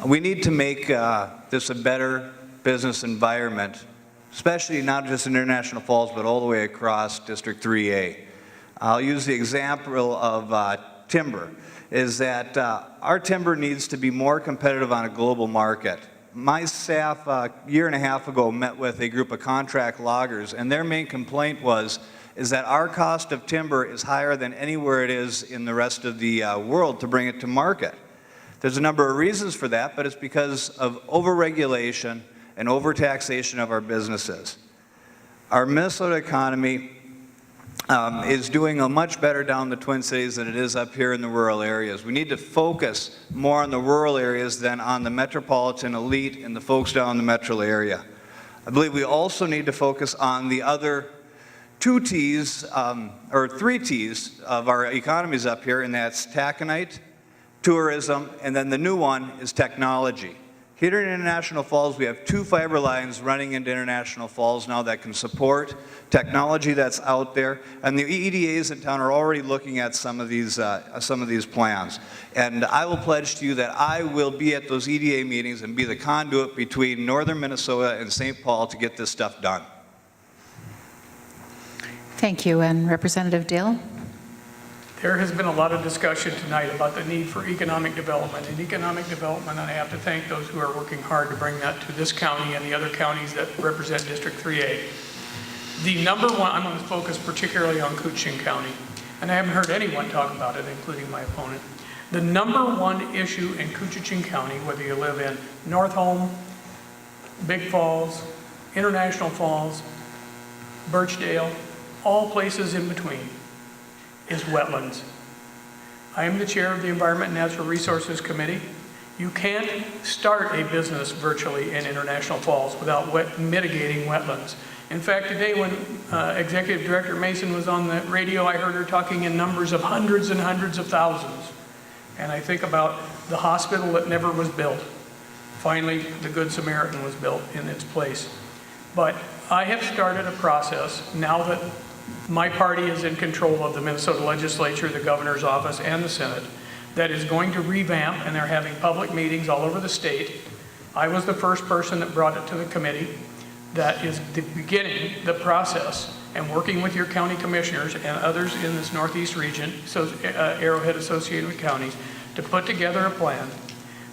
We need to make this a better business environment, especially not just in International Falls, but all the way across District 3A. I'll use the example of timber, is that our timber needs to be more competitive on a global market. My staff a year and a half ago met with a group of contract loggers, and their main complaint is that our cost of timber is higher than anywhere it is in the rest of the world to bring it to market. There's a number of reasons for that, but it's because of overregulation and overtaxation of our businesses. Our Minnesota economy is doing a much better down the Twin Cities than it is up here in the rural areas. We need to focus more on the rural areas than on the metropolitan elite and the folks down in the metro area. I believe we also need to focus on the other 2 T's, or 3 T's of our economies up here, and that's taconite, tourism, and then the new one is technology. Here in International Falls, we have 2 fiber lines running into International Falls now that can support technology that's out there, and the EDAs in town are already looking at some of these plans. And I will pledge to you that I will be at those EDA meetings and be the conduit between northern Minnesota and St. Paul to get this stuff done. Thank you. And Representative Dill? There has been a lot of discussion tonight about the need for economic development. And economic development, and I have to thank those who are working hard to bring that to this county and the other counties that represent District 3A. The number one, I'm going to focus particularly on Koochiching County, and I haven't heard anyone talk about it, including my opponent. The number one issue in Koochiching County, whether you live in North Home, Big Falls, International Falls, Birchdale, all places in between, is wetlands. I am the chair of the Environment and Natural Resources Committee. You can't start a business virtually in International Falls without mitigating wetlands. In fact, today when Executive Director Mason was on the radio, I heard her talking in numbers of hundreds and hundreds of thousands. And I think about the hospital that never was built. Finally, the Good Samaritan was built in its place. But I have started a process now that my party is in control of the Minnesota legislature, the governor's office, and the Senate, that is going to revamp, and they're having public meetings all over the state. I was the first person that brought it to the committee. That is beginning the process and working with your county commissioners and others in this Northeast region, so Arrowhead associated with counties, to put together a plan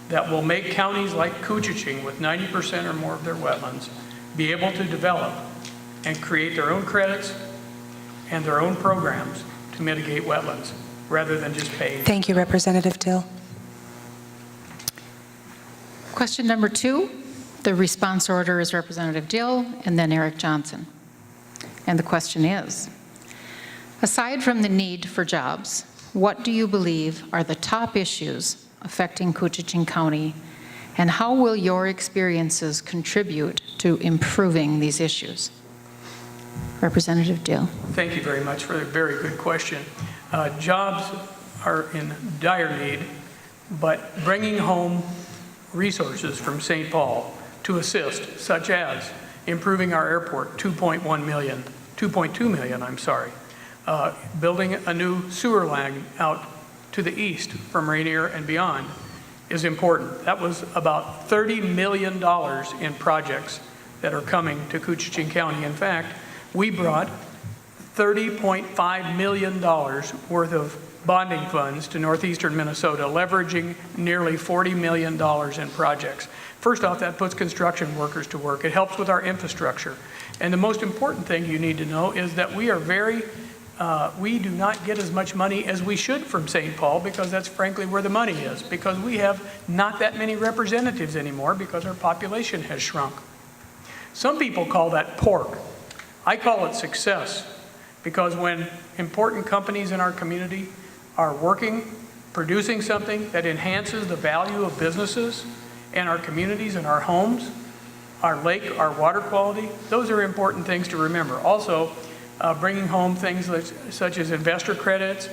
that will make counties like Koochiching, with 90% or more of their wetlands, be able to develop and create their own credits and their own programs to mitigate wetlands, rather than just paying. Thank you, Representative Dill. Question number 2, the response order is Representative Dill and then Eric Johnson. And the question is, aside from the need for jobs, what do you believe are the top issues affecting Koochiching County, and how will your experiences contribute to improving these issues? Representative Dill. Thank you very much for a very good question. Jobs are in dire need, but bringing home resources from St. Paul to assist, such as improving our airport, 2.2 million, I'm sorry. Building a new sewer line out to the east from Rainier and beyond is important. That was about $30 million in projects that are coming to Koochiching County. In fact, we brought $30.5 million worth of bonding funds to northeastern Minnesota, leveraging nearly $40 million in projects. First off, that puts construction workers to work. It helps with our infrastructure. And the most important thing you need to know is that we are we do not get as much money as we should from St. Paul, because that's frankly where the money is, because we have not that many representatives anymore because our population has shrunk. Some people call that pork. I call it success, because when important companies in our community are working, producing something that enhances the value of businesses and our communities and our homes, our lake, our water quality, those are important things to remember. Also, bringing home things such as investor credits,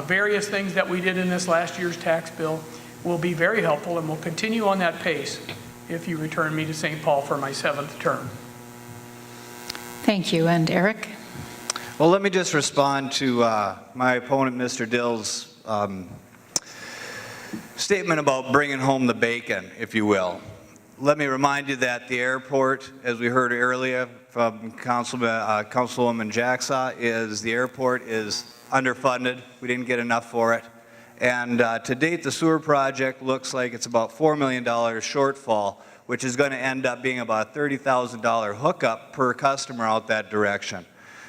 various things that we did in this last year's tax bill will be very helpful, and will continue on that pace if you return me to St. Paul for my 7th term. Thank you. And Eric? Well, let me just respond to my opponent, Mr. Dill's statement about bringing home the bacon, if you will. Let me remind you that the airport, as we heard earlier from Councilwoman Jacksaw, the airport is underfunded. We didn't get enough for it. And to date, the sewer project looks like it's about $4 million shortfall, which is going to end up being about a $30,000 hookup per customer out that direction.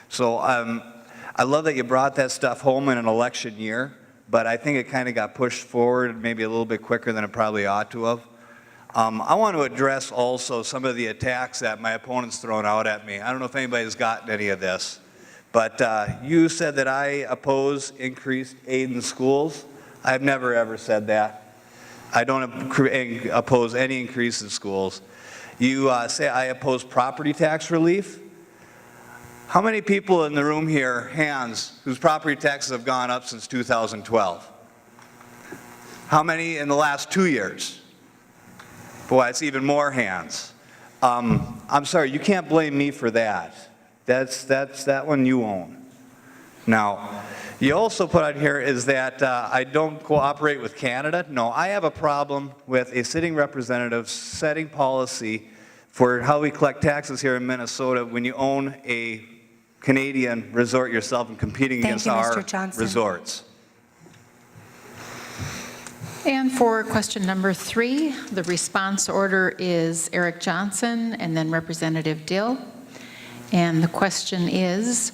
So I love that you brought that stuff home in an election year, but I think it kind of got pushed forward maybe a little bit quicker than it probably ought to have. I want to address also some of the attacks that my opponent's thrown out at me. I don't know if anybody's gotten any of this, but you said that I oppose increased aid in schools. I've never ever said that. I don't oppose any increase in schools. You say I oppose property tax relief. How many people in the room here, hands, whose property taxes have gone up since 2012? How many in the last 2 years? Boy, it's even more hands. I'm sorry, you can't blame me for that. That one you own. Now, you also put on here is that I don't cooperate with Canada. No, I have a problem with a sitting representative setting policy for how we collect taxes here in Minnesota when you own a Canadian resort yourself and competing against our resorts. And for question number 3, the response order is Eric Johnson and then Representative Dill. And the question is,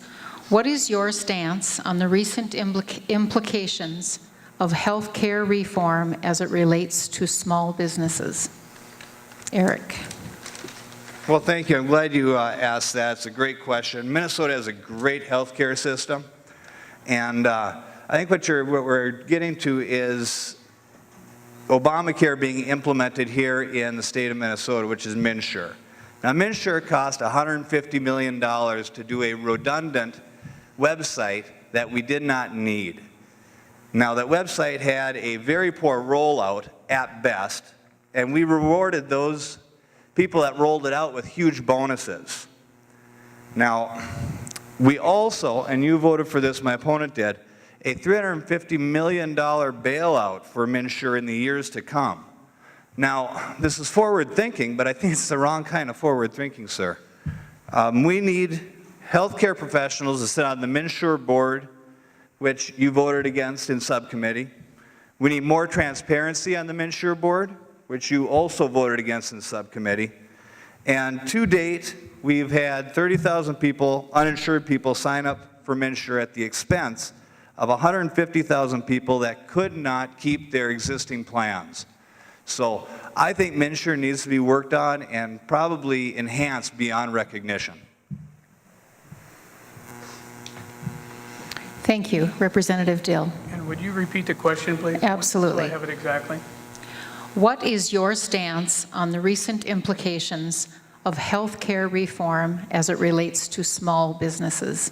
what is your stance on the recent implications of health care reform as it relates to small businesses? Eric. Well, thank you. I'm glad you asked that. It's a great question. Minnesota has a great healthcare system, and I think what we're getting to is Obamacare being implemented here in the state of Minnesota, which is MNsure. Now, MNsure cost $150 million to do a redundant website that we did not need. Now, that website had a very poor rollout at best, and we rewarded those people that rolled it out with huge bonuses. Now, we also, and you voted for this, my opponent did, a $350 million bailout for MNsure in the years to come. Now, this is forward thinking, but I think it's the wrong kind of forward thinking, sir. We need healthcare professionals to sit on the MNsure board, which you voted against in subcommittee. We need more transparency on the MNsure board, which you also voted against in subcommittee. And to date, we've had 30,000 people, uninsured people, sign up for MNsure at the expense of 150,000 people that could not keep their existing plans. So I think MNsure needs to be worked on and probably enhanced beyond recognition. Thank you. Representative Dill. And would you repeat the question, please? Absolutely. So I have it exactly. What is your stance on the recent implications of health care reform as it relates to small businesses?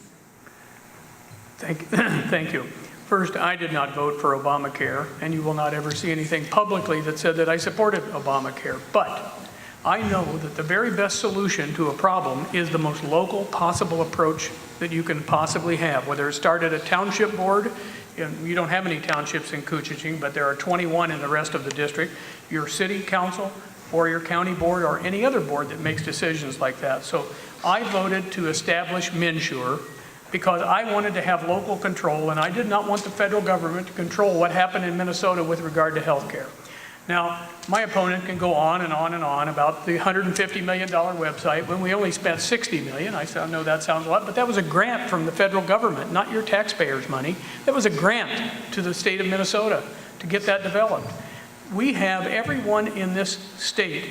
Thank you. First, I did not vote for Obamacare, and you will not ever see anything publicly that said that I supported Obamacare. But I know that the very best solution to a problem is the most local possible approach that you can possibly have, whether it started at a township board. You don't have any townships in Couchiching, but there are 21 in the rest of the district, your city council or your county board or any other board that makes decisions like that. So I voted to establish MNsure because I wanted to have local control, and I did not want the federal government to control what happened in Minnesota with regard to health care. Now, my opponent can go on and on and on about the $150 million website when we only spent $60 million. I know that sounds a lot, but that was a grant from the federal government, not your taxpayers' money. That was a grant to the state of Minnesota to get that developed. We have everyone in this state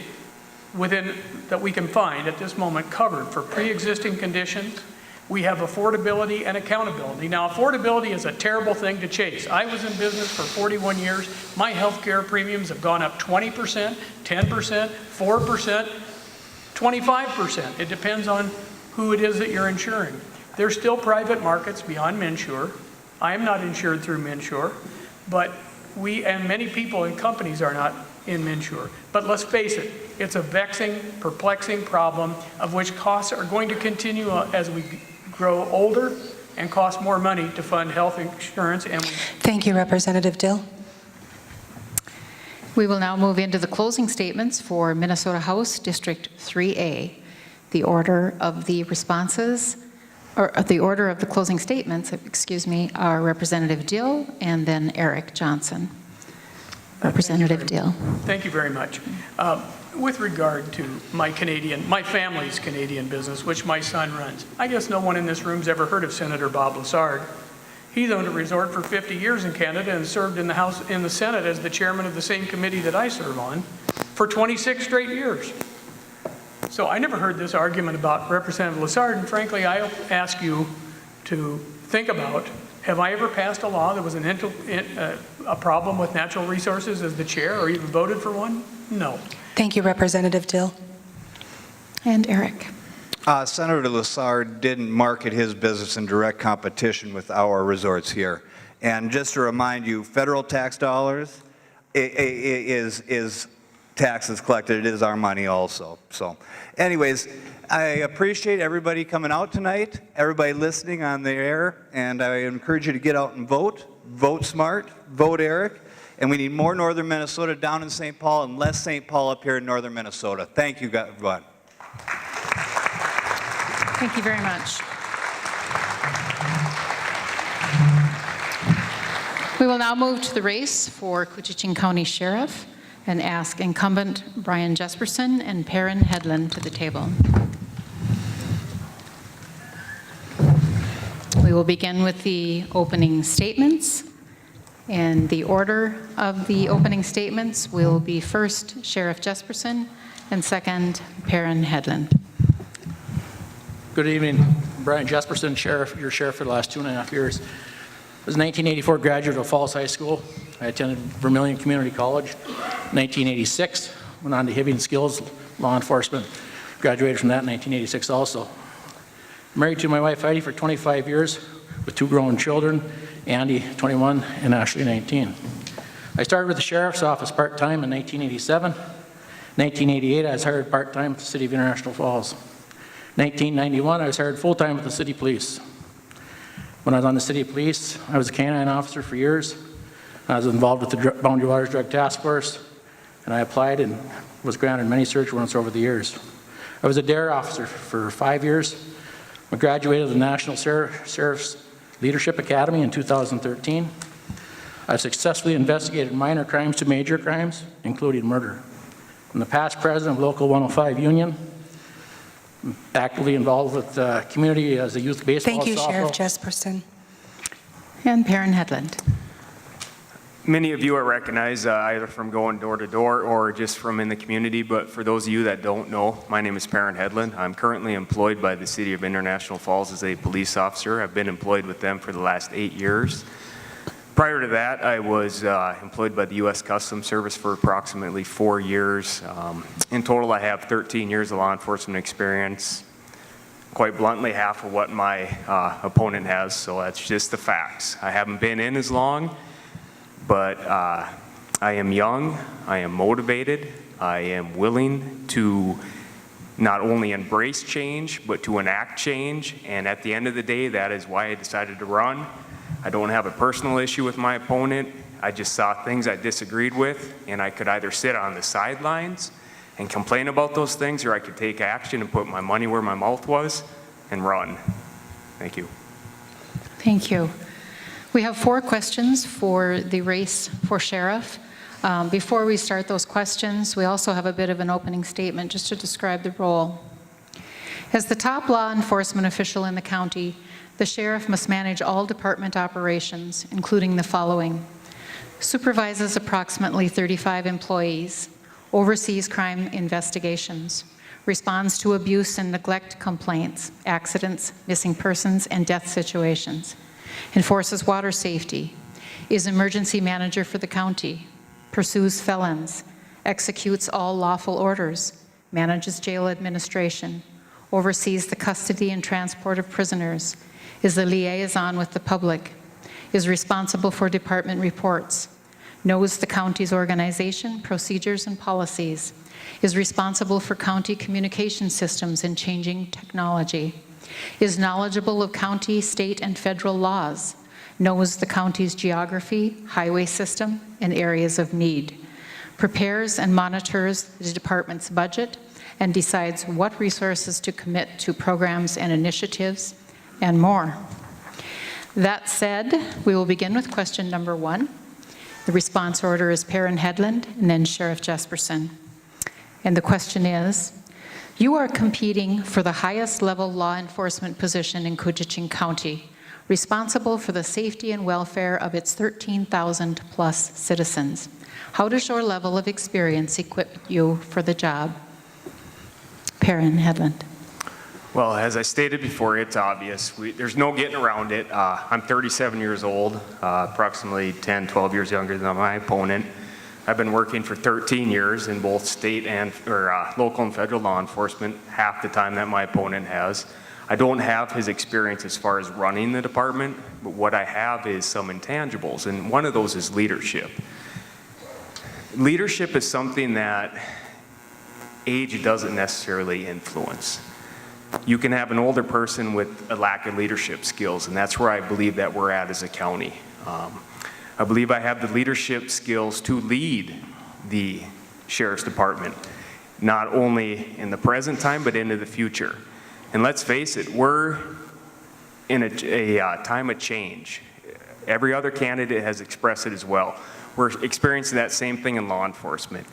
that we can find at this moment covered for pre-existing conditions. We have affordability and accountability. Now, affordability is a terrible thing to chase. I was in business for 41 years. My health care premiums have gone up 20%, 10%, 4%, 25%. It depends on who it is that you're insuring. There's still private markets beyond MNsure. I am not insured through MNsure, but we and many people and companies are not in MNsure. But let's face it, it's a vexing, perplexing problem of which costs are going to continue as we grow older and cost more money to fund health insurance. And Thank you, Representative Dill. We will now move into the closing statements for Minnesota House District 3A. The order of the responses, or the order of the closing statements, excuse me, are Representative Dill and then Eric Johnson. Representative Dill. Thank you very much. With regard to my family's Canadian business, which my son runs, I guess no one in this room's ever heard of Senator Bob Lessard. He's owned a resort for 50 years in Canada and served in the Senate as the chairman of the same committee that I serve on for 26 straight years. So I never heard this argument about Representative Lessard, and frankly, I ask you to think about, have I ever passed a law that was a problem with natural resources as the chair or even voted for one? No. Thank you, Representative Dill. And Eric. Senator Lessard didn't market his business in direct competition with our resorts here. And just to remind you, federal tax dollars is taxes collected. It is our money also. So anyways, I appreciate everybody coming out tonight, everybody listening on the air, and I encourage you to get out and vote. Vote smart. Vote Eric. And we need more northern Minnesota down in St. Paul and less St. Paul up here in northern Minnesota. Thank you, everyone. Thank you very much. We will now move to the race for Coochin County Sheriff and ask incumbent Brian Jesperson and Perrin Hedlund to the table. We will begin with the opening statements. And the order of the opening statements will be first Sheriff Jesperson and second Perrin Hedlund. Good evening. Brian Jesperson, Sheriff, your sheriff for the last 2.5 years. I was a 1984 graduate of Falls High School. I attended Vermilion Community College. 1986, went on to Hibbing Skills Law Enforcement. Graduated from that in 1986 also. Married to my wife Heidi for 25 years with 2 grown children, Andy, 21, and Ashley, 19. I started with the Sheriff's Office part-time in 1987. 1988, I was hired part-time with the City of International Falls. 1991, I was hired full-time with the City Police. When I was on the City Police, I was a canine officer for years. I was involved with the Boundary Waters Drug Task Force, and I applied and was granted many search warrants over the years. I was a DARE officer for 5 years. I graduated of the National Sheriff's Leadership Academy in 2013. I've successfully investigated minor crimes to major crimes, including murder. I'm the past president of Local 105 Union, actively involved with the community as a youth baseball. Thank you, softball. Sheriff Jesperson. And Perrin Hedlund. Many of you are recognized either from going door to door or just from in the community, but for those of you that don't know, my name is Perrin Hedlund. I'm currently employed by the City of International Falls as a police officer. I've been employed with them for the last 8 years. Prior to that, I was employed by the U.S. Customs Service for approximately 4 years. In total, I have 13 years of law enforcement experience. Quite bluntly, half of what my opponent has, so that's just the facts. I haven't been in as long, but I am young, I am motivated, I am willing to not only embrace change, but to enact change, and at the end of the day, that is why I decided to run. I don't have a personal issue with my opponent. I just saw things I disagreed with, and I could either sit on the sidelines and complain about those things, or I could take action and put my money where my mouth was and run. Thank you. Thank you. We have 4 questions for the race for sheriff. Before we start those questions, we also have a bit of an opening statement just to describe the role. As the top law enforcement official in the county, the sheriff must manage all department operations, including the following: supervises approximately 35 employees, oversees crime investigations, responds to abuse and neglect complaints, accidents, missing persons, and death situations, enforces water safety, is emergency manager for the county, pursues felons, executes all lawful orders, manages jail administration, oversees the custody and transport of prisoners, is the liaison with the public, is responsible for department reports, knows the county's organization, procedures, and policies, is responsible for county communication systems and changing technology, is knowledgeable of county, state, and federal laws, knows the county's geography, highway system, and areas of need, prepares and monitors the department's budget, and decides what resources to commit to programs and initiatives, and more. That said, we will begin with question number 1. The response order is Perrin Hedlund and then Sheriff Jesperson. And the question is, you are competing for the highest level law enforcement position in Coochin County, responsible for the safety and welfare of its 13,000 plus citizens. How does your level of experience equip you for the job? Perrin Hedlund. Well, as I stated before, it's obvious. There's no getting around it. I'm 37 years old, approximately 10, 12 years younger than my opponent. I've been working for 13 years in both state and local and federal law enforcement, half the time that my opponent has. I don't have his experience as far as running the department, but what I have is some intangibles, and one of those is leadership. Leadership is something that age doesn't necessarily influence. You can have an older person with a lack of leadership skills, and that's where I believe that we're at as a county. I believe I have the leadership skills to lead the Sheriff's Department, not only in the present time, but into the future. And let's face it, we're in a time of change. Every other candidate has expressed it as well. We're experiencing that same thing in law enforcement.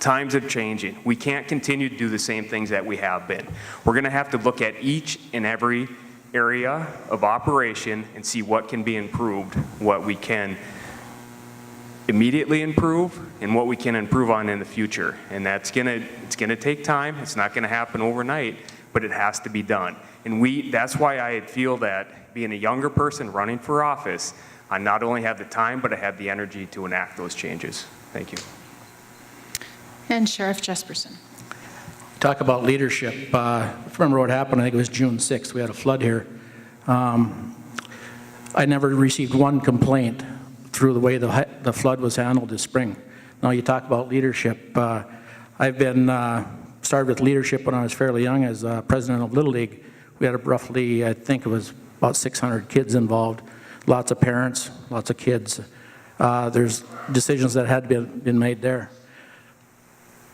Times are changing. We can't continue to do the same things that we have been. We're going to have to look at each and every area of operation and see what can be improved, what we can immediately improve, and what we can improve on in the future. And it's gonna take time. It's not gonna happen overnight, but it has to be done. And that's why I feel that being a younger person running for office, I not only have the time, but I have the energy to enact those changes. Thank you. And Sheriff Jesperson. Talk about leadership. I remember what happened. I think it was June 6th. We had a flood here. I never received one complaint through the way the flood was handled this spring. Now you talk about leadership. I've been started with leadership when I was fairly young as president of Little League. We had roughly, I think it was about 600 kids involved. Lots of parents, lots of kids. There's decisions that had been made there.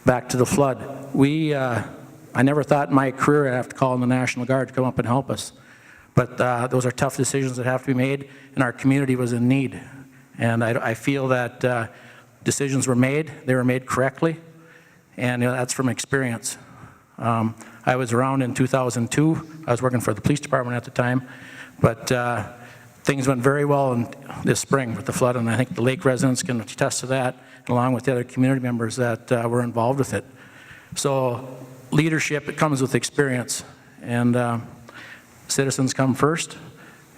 Back to the flood. I never thought in my career I'd have to call in the National Guard to come up and help us. But those are tough decisions that have to be made, and our community was in need. And I feel that decisions were made, they were made correctly, and that's from experience. I was around in 2002. I was working for the police department at the time, but things went very well this spring with the flood, and I think the lake residents can attest to that, along with the other community members that were involved with it. So leadership, it comes with experience, and citizens come first,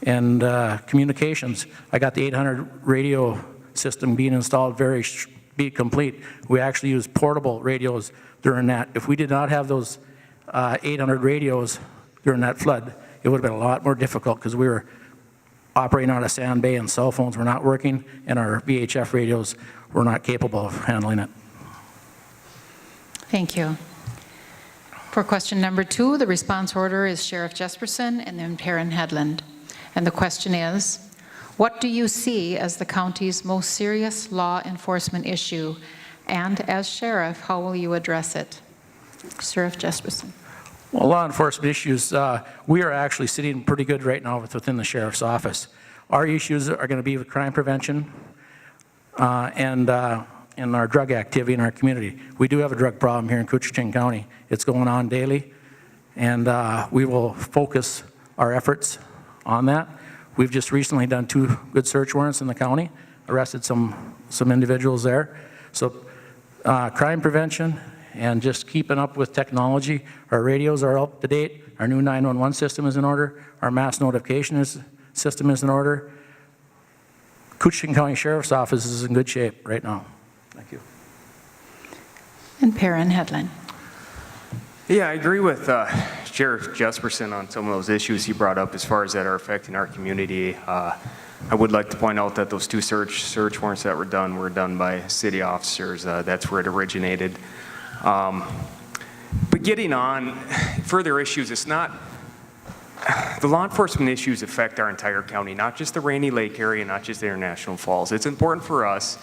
and communications. I got the 800 radio system being installed be complete. We actually use portable radios during that. If we did not have those 800 radios during that flood, it would have been a lot more difficult because we were operating on a sand bay and cell phones were not working, and our VHF radios were not capable of handling it. Thank you. For question number 2, the response order is Sheriff Jesperson and then Perrin Hedlund. And the question is, what do you see as the county's most serious law enforcement issue? And as sheriff, how will you address it? Sheriff Jesperson. Well, law enforcement issues, we are actually sitting pretty good right now within the sheriff's office. Our issues are going to be with crime prevention and our drug activity in our community. We do have a drug problem here in Couchiching County. It's going on daily, and we will focus our efforts on that. We've just recently done 2 good search warrants in the county, arrested some individuals there. So crime prevention and just keeping up with technology. Our radios are up to date. Our new 911 system is in order. Our mass notification system is in order. Couchiching County Sheriff's Office is in good shape right now. Thank you. And Perrin Hedlund. Yeah, I agree with Sheriff Jesperson on some of those issues he brought up as far as that are affecting our community. I would like to point out that those 2 search warrants that were done by city officers. That's where it originated. But getting on further issues, it's not, the law enforcement issues affect our entire county, not just the Rainy Lake area, not just the International Falls. It's important for us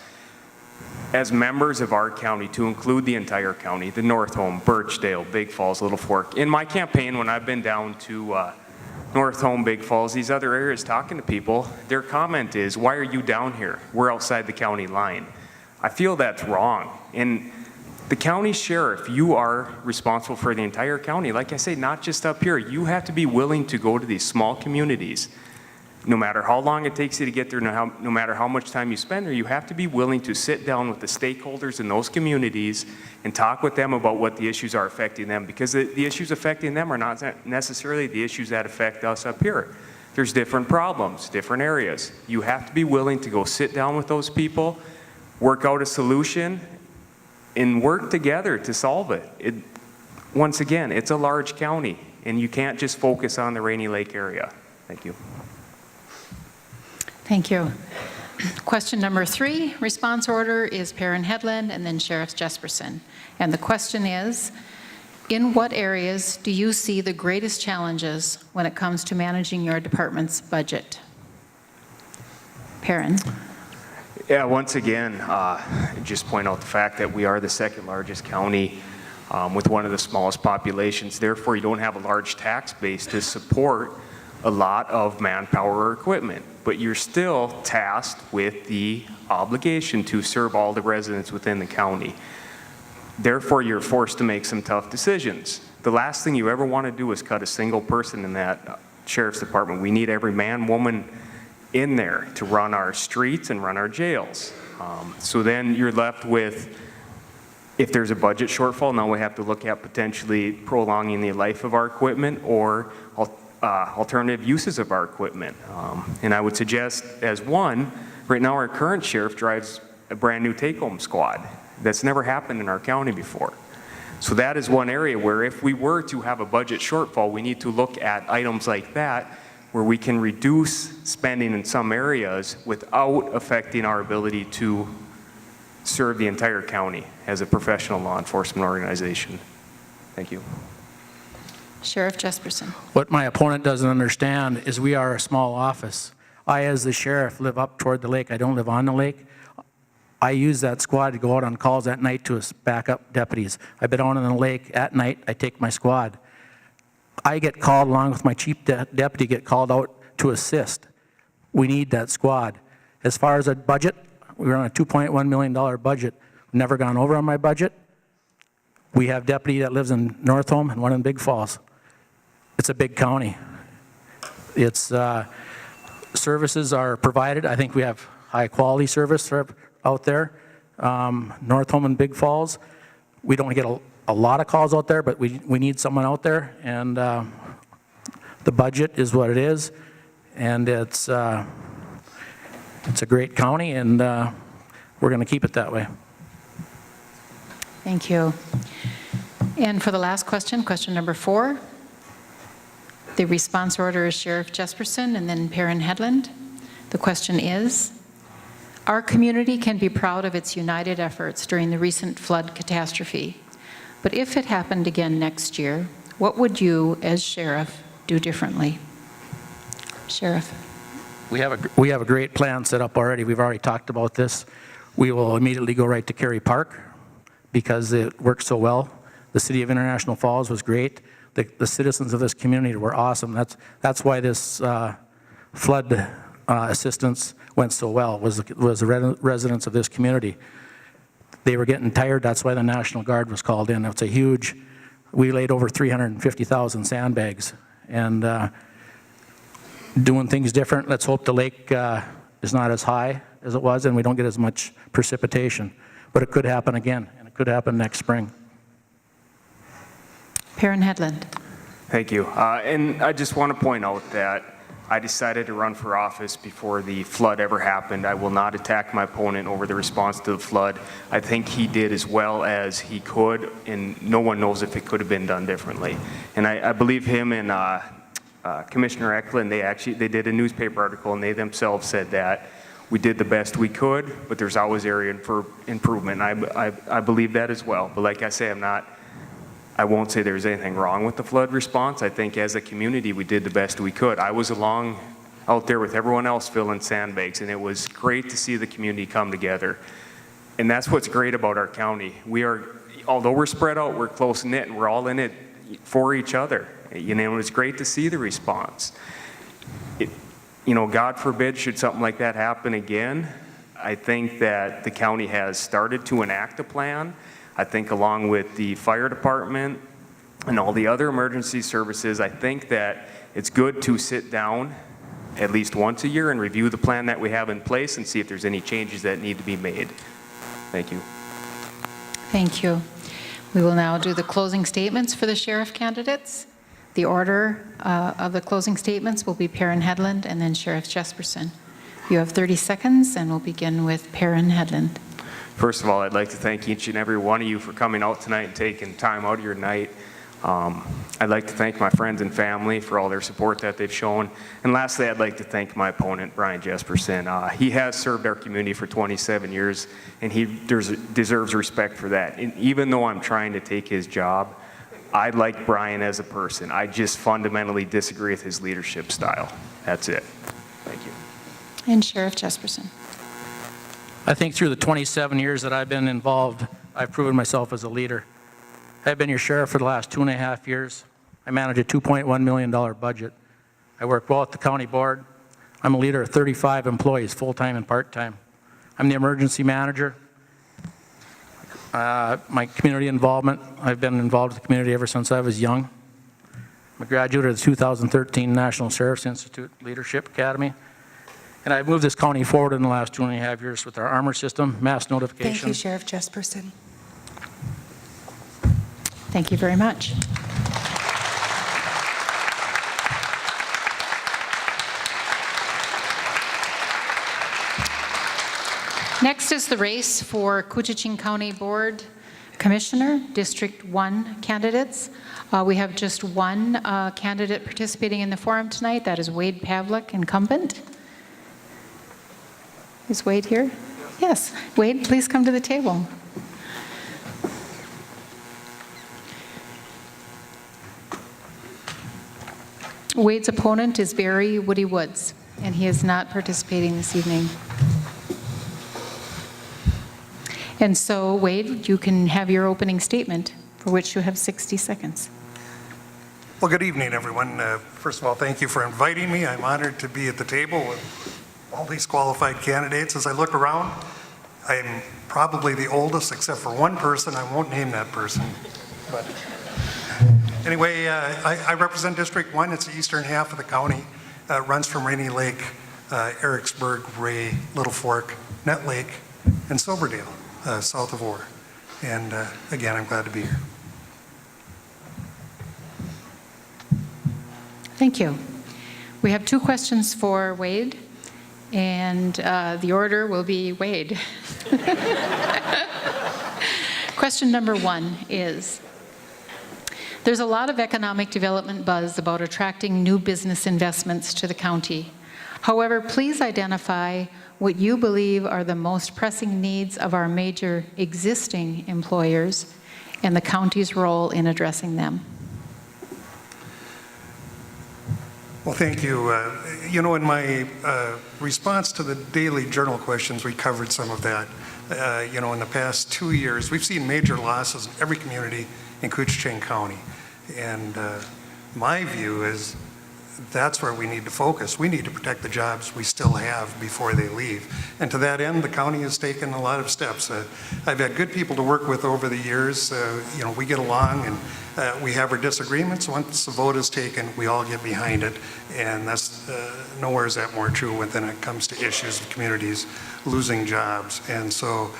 as members of our county to include the entire county, the North Home, Birchdale, Big Falls, Little Fork. In my campaign, when I've been down to North Home, Big Falls, these other areas talking to people, their comment is, why are you down here? We're outside the county line. I feel that's wrong. And the county sheriff, you are responsible for the entire county. Like I say, not just up here. You have to be willing to go to these small communities, no matter how long it takes you to get there, no matter how much time you spend there. You have to be willing to sit down with the stakeholders in those communities and talk with them about what the issues are affecting them, because the issues affecting them are not necessarily the issues that affect us up here. There's different problems, different areas. You have to be willing to go sit down with those people, work out a solution, and work together to solve it. Once again, it's a large county, and you can't just focus on the Rainy Lake area. Thank you. Thank you. Question number 3, response order is Perrin Hedlund and then Sheriff Jesperson. And the question is, in what areas do you see the greatest challenges when it comes to managing your department's budget? Perrin. Yeah, once again, just point out the fact that we are the 2nd largest county with one of the smallest populations. Therefore, you don't have a large tax base to support a lot of manpower or equipment, but you're still tasked with the obligation to serve all the residents within the county. Therefore, you're forced to make some tough decisions. The last thing you ever want to do is cut a single person in that sheriff's department. We need every man, woman in there to run our streets and run our jails. So then you're left with, if there's a budget shortfall, now we have to look at potentially prolonging the life of our equipment or alternative uses of our equipment. And I would suggest, as one, right now our current sheriff drives a brand new take-home squad. That's never happened in our county before. So that is one area where if we were to have a budget shortfall, we need to look at items like that where we can reduce spending in some areas without affecting our ability to serve the entire county as a professional law enforcement organization. Thank you. Sheriff Jesperson. What my opponent doesn't understand is we are a small office. I, as the sheriff, live up toward the lake. I don't live on the lake. I use that squad to go out on calls at night to back up deputies. I've been out on the lake at night. I take my squad. I get called along with my chief deputy, get called out to assist. We need that squad. As far as a budget, we're on a $2.1 million budget. Never gone over on my budget. We have deputy that lives in North Home and one in Big Falls. It's a big county. It's services are provided. I think we have high quality service out there. North Home and Big Falls, we don't get a lot of calls out there, but we need someone out there, and the budget is what it is, and it's a great county, and we're going to keep it that way. Thank you. And for the last question, question number 4, the response order is Sheriff Jesperson and then Perrin Hedlund. The question is, our community can be proud of its united efforts during the recent flood catastrophe. But if it happened again next year, what would you, as sheriff, do differently? Sheriff. We have a great plan set up already. We've already talked about this. We will immediately go right to Kerry Park because it worked so well. The City of International Falls was great. The citizens of this community were awesome. That's why this flood assistance went so well, was the residents of this community. They were getting tired. That's why the National Guard was called in. It's a huge, we laid over 350,000 sandbags and doing things different. Let's hope the lake is not as high as it was and we don't get as much precipitation. But it could happen again, and it could happen next spring. Perrin Hedlund. Thank you. And I just want to point out that I decided to run for office before the flood ever happened. I will not attack my opponent over the response to the flood. I think he did as well as he could, and no one knows if it could have been done differently. And I believe him and Commissioner Eklund, they did a newspaper article, and they themselves said that we did the best we could, but there's always area for improvement. I believe that as well. But like I say, I won't say there's anything wrong with the flood response. I think as a community, we did the best we could. I was along out there with everyone else filling sandbags, and it was great to see the community come together. And that's what's great about our county. Although we're spread out, we're close-knit, and we're all in it for each other. You know, it was great to see the response. God forbid, should something like that happen again, I think that the county has started to enact a plan. I think along with the fire department and all the other emergency services, I think that it's good to sit down at least once a year and review the plan that we have in place and see if there's any changes that need to be made. Thank you. Thank you. We will now do the closing statements for the sheriff candidates. The order of the closing statements will be Perrin Hedlund and then Sheriff Jesperson. You have 30 seconds, and we'll begin with Perrin Hedlund. First of all, I'd like to thank each and every one of you for coming out tonight and taking time out of your night. I'd like to thank my friends and family for all their support that they've shown. And lastly, I'd like to thank my opponent, Brian Jesperson. He has served our community for 27 years, and he deserves respect for that. And even though I'm trying to take his job, I like Brian as a person. I just fundamentally disagree with his leadership style. That's it. Thank you. And Sheriff Jesperson. I think through the 27 years that I've been involved, I've proven myself as a leader. I've been your sheriff for the last 2.5 years. I manage a $2.1 million budget. I work well at the county board. I'm a leader of 35 employees, full-time and part-time. I'm the emergency manager. My community involvement, I've been involved with the community ever since I was young. I'm a graduate of the 2013 National Sheriff's Institute Leadership Academy. And I've moved this county forward in the last 2.5 years with our armor system, mass notification. Thank you, Sheriff Jesperson. Thank you very much. Next is the race for Koochiching County Board Commissioner, District 1 candidates. We have just one candidate participating in the forum tonight. That is Wade Pavlik, incumbent. Is Wade here? Yes. Wade, please come to the table. Wade's opponent is Barry Woody Woods, and he is not participating this evening. And so, Wade, you can have your opening statement, for which you have 60 seconds. Well, good evening, everyone. First of all, thank you for inviting me. I'm honored to be at the table with all these qualified candidates. As I look around, I'm probably the oldest, except for one person. I won't name that person. But anyway, I represent District 1. It's the eastern half of the county. It runs from Rainy Lake, Ericsburg, Ray, Little Fork, Nett Lake, and Silverdale, south of Orr. And again, I'm glad to be here. Thank you. We have 2 questions for Wade, and the order will be Wade. Question number 1 is, there's a lot of economic development buzz about attracting new business investments to the county. However, please identify what you believe are the most pressing needs of our major existing employers and the county's role in addressing them. Well, thank you. You know, in my response to the Daily Journal questions, we covered some of that. You know, in the past 2 years, we've seen major losses in every community in Koochiching County. And my view is that's where we need to focus. We need to protect the jobs we still have before they leave. And to that end, the county has taken a lot of steps. I've had good people to work with over the years. You know, we get along and we have our disagreements. Once the vote is taken, we all get behind it. And that's nowhere is that more true when it comes to issues of communities losing jobs. And so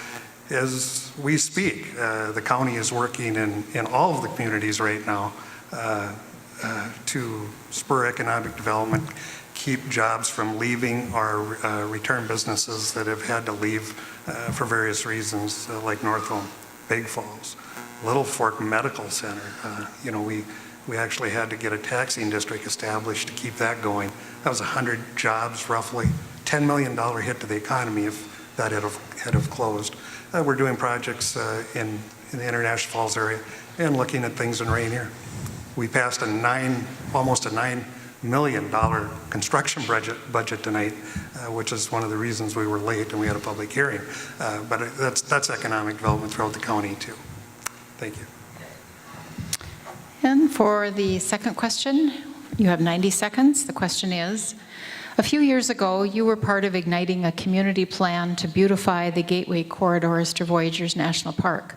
as we speak, the county is working in all of the communities right now to spur economic development, keep jobs from leaving our return businesses that have had to leave for various reasons, like Northholm, Big Falls, Little Fork Medical Center. You know, we actually had to get a taxiing district established to keep that going. That was 100 jobs, roughly, $10 million hit to the economy if that had have closed. We're doing projects in the International Falls area and looking at things in Rainier. We passed almost a $9 million construction budget tonight, which is one of the reasons we were late and we had a public hearing. But that's economic development throughout the county too. Thank you. And for the second question, you have 90 seconds. The question is, a few years ago, you were part of igniting a community plan to beautify the Gateway corridors to Voyageurs National Park,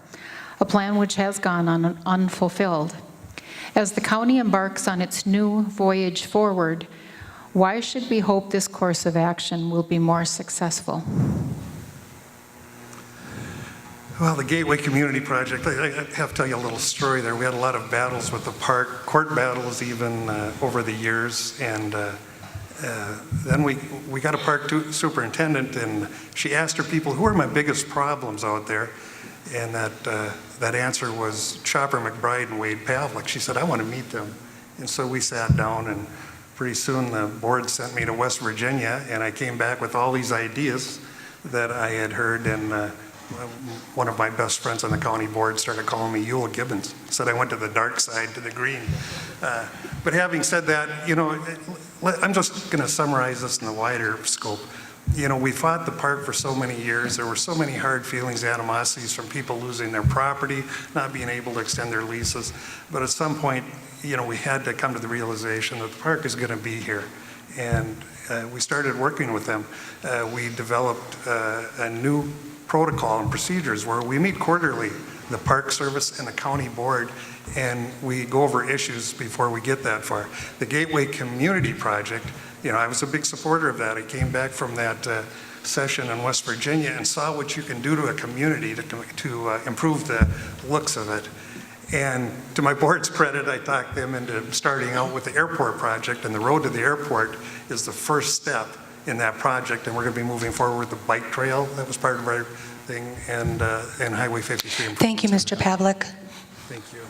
a plan which has gone unfulfilled. As the county embarks on its new voyage forward, why should we hope this course of action will be more successful? Well, the Gateway Community Project, I have to tell you a little story there. We had a lot of battles with the park, court battles even over the years, and then we got a park superintendent, and she asked her people, who are my biggest problems out there? And that answer was Chopper McBride and Wade Pavlik. She said, I want to meet them. And so we sat down, and pretty soon the board sent me to West Virginia, and I came back with all these ideas that I had heard, and one of my best friends on the county board started calling me Ewell Gibbons. Said I went to the dark side, to the green. But having said that, you know, I'm just going to summarize this in the wider scope. You know, we fought the park for so many years. There were so many hard feelings, animosities from people losing their property, not being able to extend their leases. But at some point, you know, we had to come to the realization that the park is going to be here. And we started working with them. We developed a new protocol and procedures where we meet quarterly, the Park Service and the county board, and we go over issues before we get that far. The Gateway Community Project, you know, I was a big supporter of that. I came back from that session in West Virginia and saw what you can do to a community to improve the looks of it. And to my board's credit, I talked them into starting out with the airport project, and the road to the airport is the first step in that project, and we're going to be moving forward with the bike trail that was part of our thing, and Highway 53. Thank you, Mr. Pavlik. Thank you.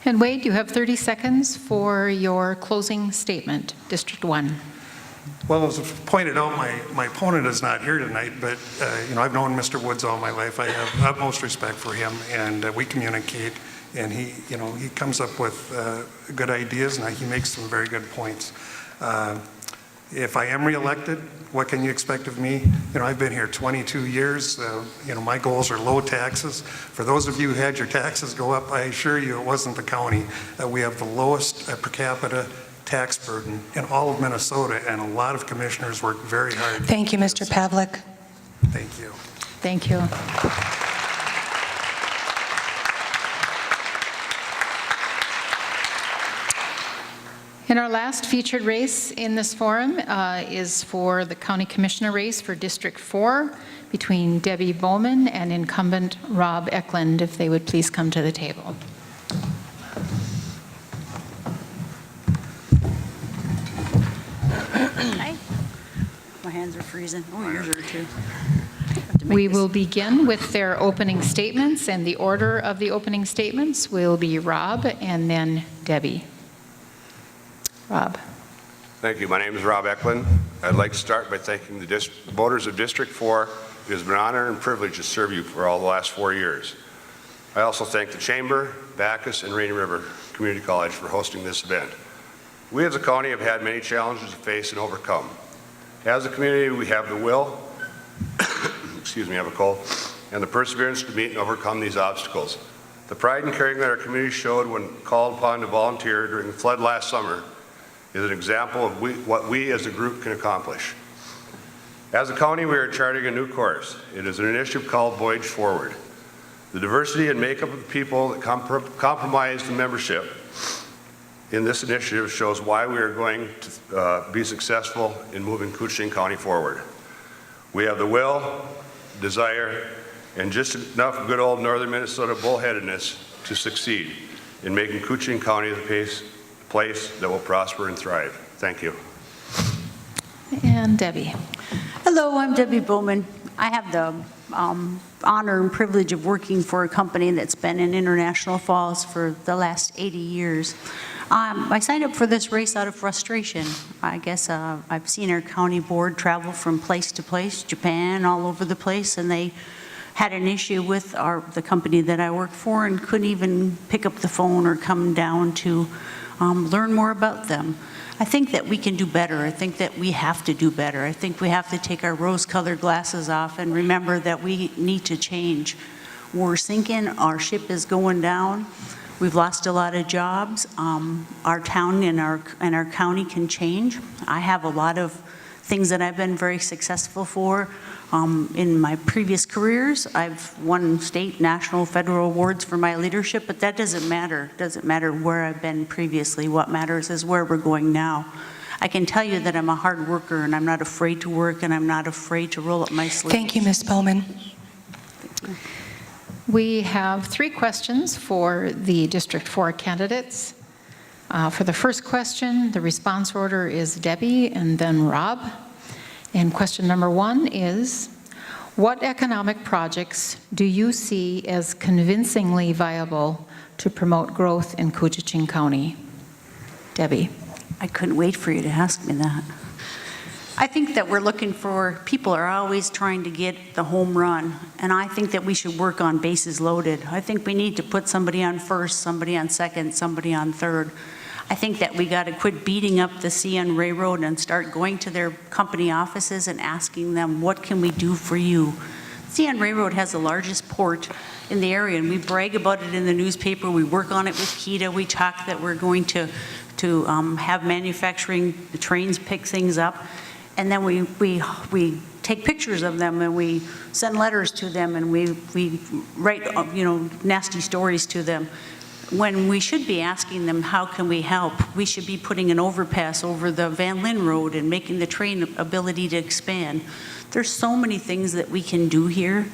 And Wade, you have 30 seconds for your closing statement, District 1. Well, as pointed out, my opponent is not here tonight, but you know, I've known Mr. Woods all my life. I have utmost respect for him, and we communicate, and he, you know, he comes up with good ideas, and he makes some very good points. If I am reelected, what can you expect of me? You know, I've been here 22 years. You know, my goals are low taxes. For those of you who had your taxes go up, I assure you it wasn't the county. We have the lowest per capita tax burden in all of Minnesota, and a lot of commissioners work very hard. Thank you, Mr. Pavlik. Thank you. Thank you. And our last featured race in this forum is for the County Commissioner race for District 4 between Debbie Bowman and incumbent Rob Eklund, if they would please come to the table. Hi. My hands are freezing. Oh, yours are too. We will begin with their opening statements, and the order of the opening statements will be Rob and then Debbie. Rob. Thank you. My name is Rob Eklund. I'd like to start by thanking the voters of District 4. It has been an honor and privilege to serve you for all the last 4 years. I also thank the Chamber, Bacchus, and Rainy River Community College for hosting this event. We as a county have had many challenges to face and overcome. As a community, we have the will, excuse me, I have a cold, and the perseverance to meet and overcome these obstacles. The pride and caring that our community showed when called upon to volunteer during the flood last summer is an example of what we as a group can accomplish. As a county, we are charting a new course. It is an initiative called Voyage Forward. The diversity and makeup of the people that comprise the membership in this initiative shows why we are going to be successful in moving Koochiching County forward. We have the will, desire, and just enough good old northern Minnesota bullheadedness to succeed in making Koochiching County the place that will prosper and thrive. Thank you. And Debbie. Hello, I'm Debbie Bowman. I have the honor and privilege of working for a company that's been in International Falls for the last 80 years. I signed up for this race out of frustration. I guess I've seen our county board travel from place to place, Japan, all over the place, and they had an issue with the company that I work for and couldn't even pick up the phone or come down to learn more about them. I think that we can do better. I think that we have to do better. I think we have to take our rose-colored glasses off and remember that we need to change. We're sinking. Our ship is going down. We've lost a lot of jobs. Our town and our county can change. I have a lot of things that I've been very successful for. In my previous careers, I've won state, national, federal awards for my leadership, but that doesn't matter. It doesn't matter where I've been previously. What matters is where we're going now. I can tell you that I'm a hard worker, and I'm not afraid to work, and I'm not afraid to roll up my sleeves. Thank you, Ms. Bowman. We have 3 questions for the District 4 candidates. For the first question, the response order is Debbie and then Rob. And question number 1 is, what economic projects do you see as convincingly viable to promote growth in Koochiching County? Debbie. I couldn't wait for you to ask me that. I think that we're looking for, people are always trying to get the home run, and I think that we should work on bases loaded. I think we need to put somebody on first, somebody on second, somebody on third. I think that we got to quit beating up the CN Railroad and start going to their company offices and asking them, what can we do for you? CN Railroad has the largest port in the area, and we brag about it in the newspaper. We work on it with KEDA. We talk that we're going to have manufacturing, the trains pick things up, and then we take pictures of them, and we send letters to them, and we write, nasty stories to them. When we should be asking them, how can we help? We should be putting an overpass over the Van Linn Road and making the train ability to expand. There's so many things that we can do here.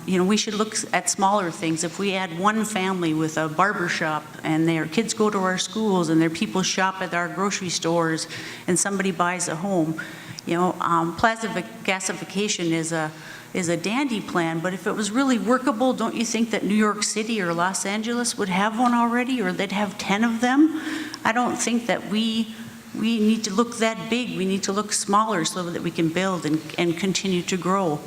We should look at smaller things. If we had one family with a barber shop and their kids go to our schools and their people shop at our grocery stores and somebody buys a home, plaza gasification is a dandy plan, but if it was really workable, don't you think that New York City or Los Angeles would have one already, or they'd have 10 of them? I don't think that we need to look that big. We need to look smaller so that we can build and continue to grow.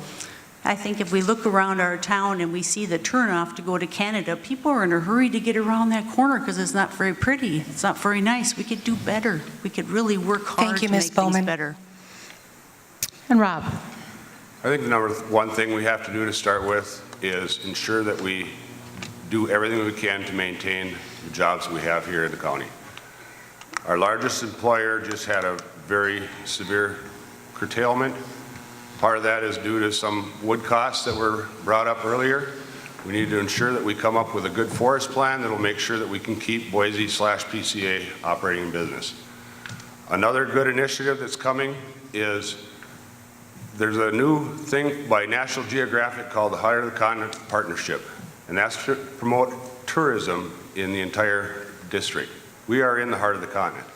I think if we look around our town and we see the turnoff to go to Canada, people are in a hurry to get around that corner because it's not very pretty. It's not very nice. We could do better. We could really work hard to make things better. And Rob. I think the number one thing we have to do to start with is ensure that we do everything we can to maintain the jobs that we have here in the county. Our largest employer just had a very severe curtailment. Part of that is due to some wood costs that were brought up earlier. We need to ensure that we come up with a good forest plan that will make sure that we can keep Boise/PCA operating in business. Another good initiative that's coming is there's a new thing by National Geographic called the Heart of the Continent Partnership, and that's to promote tourism in the entire district. We are in the heart of the continent.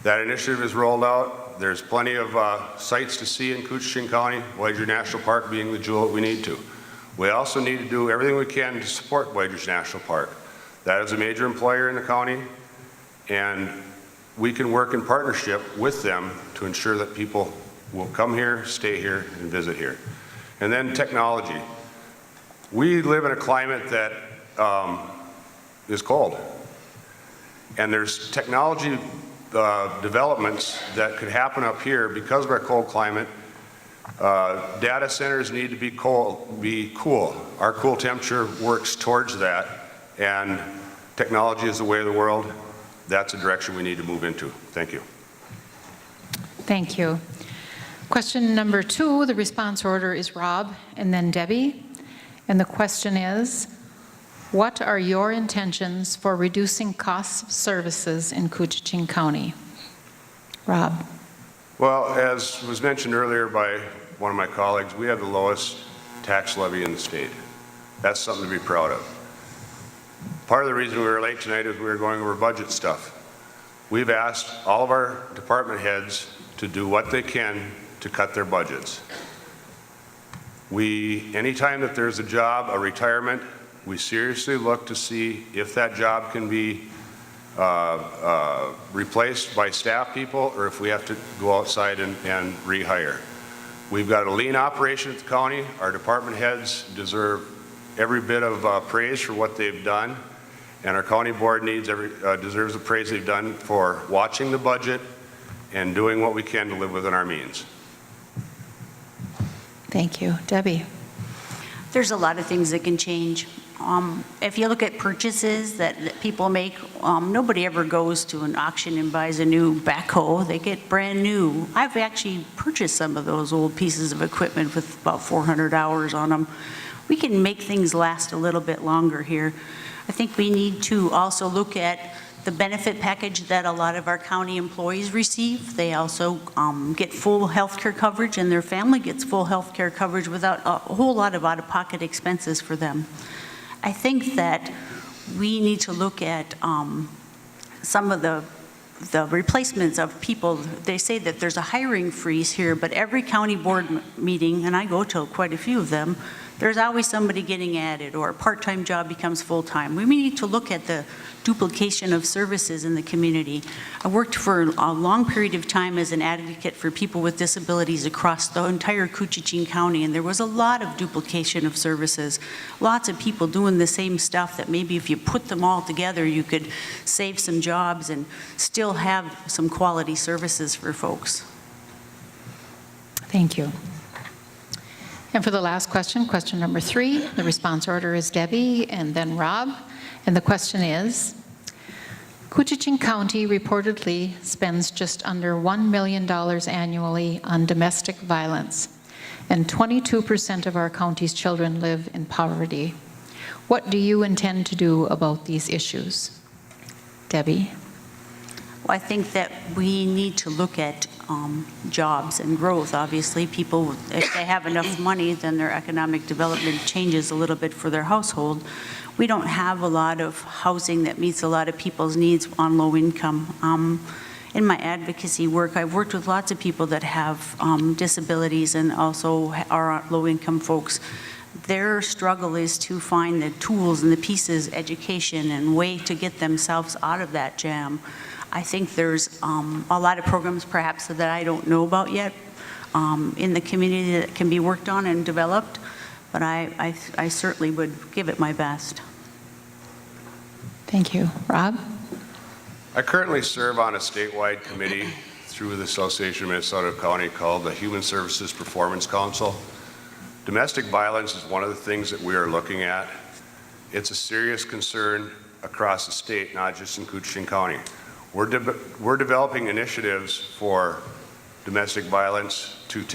That initiative is rolled out. There's plenty of sights to see in Couchiching County, Voyageur National Park being the jewel that we need to. We also need to do everything we can to support Voyageur National Park. That is a major employer in the county, and we can work in partnership with them to ensure that people will come here, stay here, and visit here. And then technology. We live in a climate that is cold. And there's technology developments that could happen up here because of our cold climate. Data centers need to be cool. Our cool temperature works towards that, and technology is the way of the world. That's a direction we need to move into. Thank you. Thank you. Question number 2, the response order is Rob and then Debbie. And the question is, what are your intentions for reducing costs of services in Couchiching County? Rob. Well, as was mentioned earlier by one of my colleagues, we have the lowest tax levy in the state. That's something to be proud of. Part of the reason we were late tonight is we were going over budget stuff. We've asked all of our department heads to do what they can to cut their budgets. Anytime that there's a job, a retirement, we seriously look to see if that job can be replaced by staff people or if we have to go outside and rehire. We've got a lean operation at the county. Our department heads deserve every bit of praise for what they've done, and our county board deserves the praise they've done for watching the budget and doing what we can to live within our means. Thank you. Debbie. There's a lot of things that can change. If you look at purchases that people make, nobody ever goes to an auction and buys a new backhoe. They get brand new. I've actually purchased some of those old pieces of equipment with about 400 hours on them. We can make things last a little bit longer here. I think we need to also look at the benefit package that a lot of our county employees receive. They also get full health care coverage, and their family gets full health care coverage without a whole lot of out-of-pocket expenses for them. I think that we need to look at some of the replacements of people. They say that there's a hiring freeze here, but every county board meeting, and I go to quite a few of them, there's always somebody getting added, or a part-time job becomes full-time. We need to look at the duplication of services in the community. I worked for a long period of time as an advocate for people with disabilities across the entire Coochin County, and there was a lot of duplication of services. Lots of people doing the same stuff that maybe if you put them all together, you could save some jobs and still have some quality services for folks. Thank you. And for the last question, question number 3, the response order is Debbie and then Rob. And the question is, Coochin County reportedly spends just under $1 million annually on domestic violence, and 22% of our county's children live in poverty. What do you intend to do about these issues? Debbie? Well, I think that we need to look at jobs and growth. Obviously, people, if they have enough money, then their economic development changes a little bit for their household. We don't have a lot of housing that meets a lot of people's needs on low income. In my advocacy work, I've worked with lots of people that have disabilities and also are low-income folks. Their struggle is to find the tools and the pieces, education, and way to get themselves out of that jam. I think there's a lot of programs perhaps that I don't know about yet in the community that can be worked on and developed, but I certainly would give it my best. Thank you. Rob? I currently serve on a statewide committee through the Association of Minnesota County called the Human Services Performance Council. Domestic violence is one of the things that we are looking at. It's a serious concern across the state, not just in Coochin County. We're developing initiatives for domestic violence to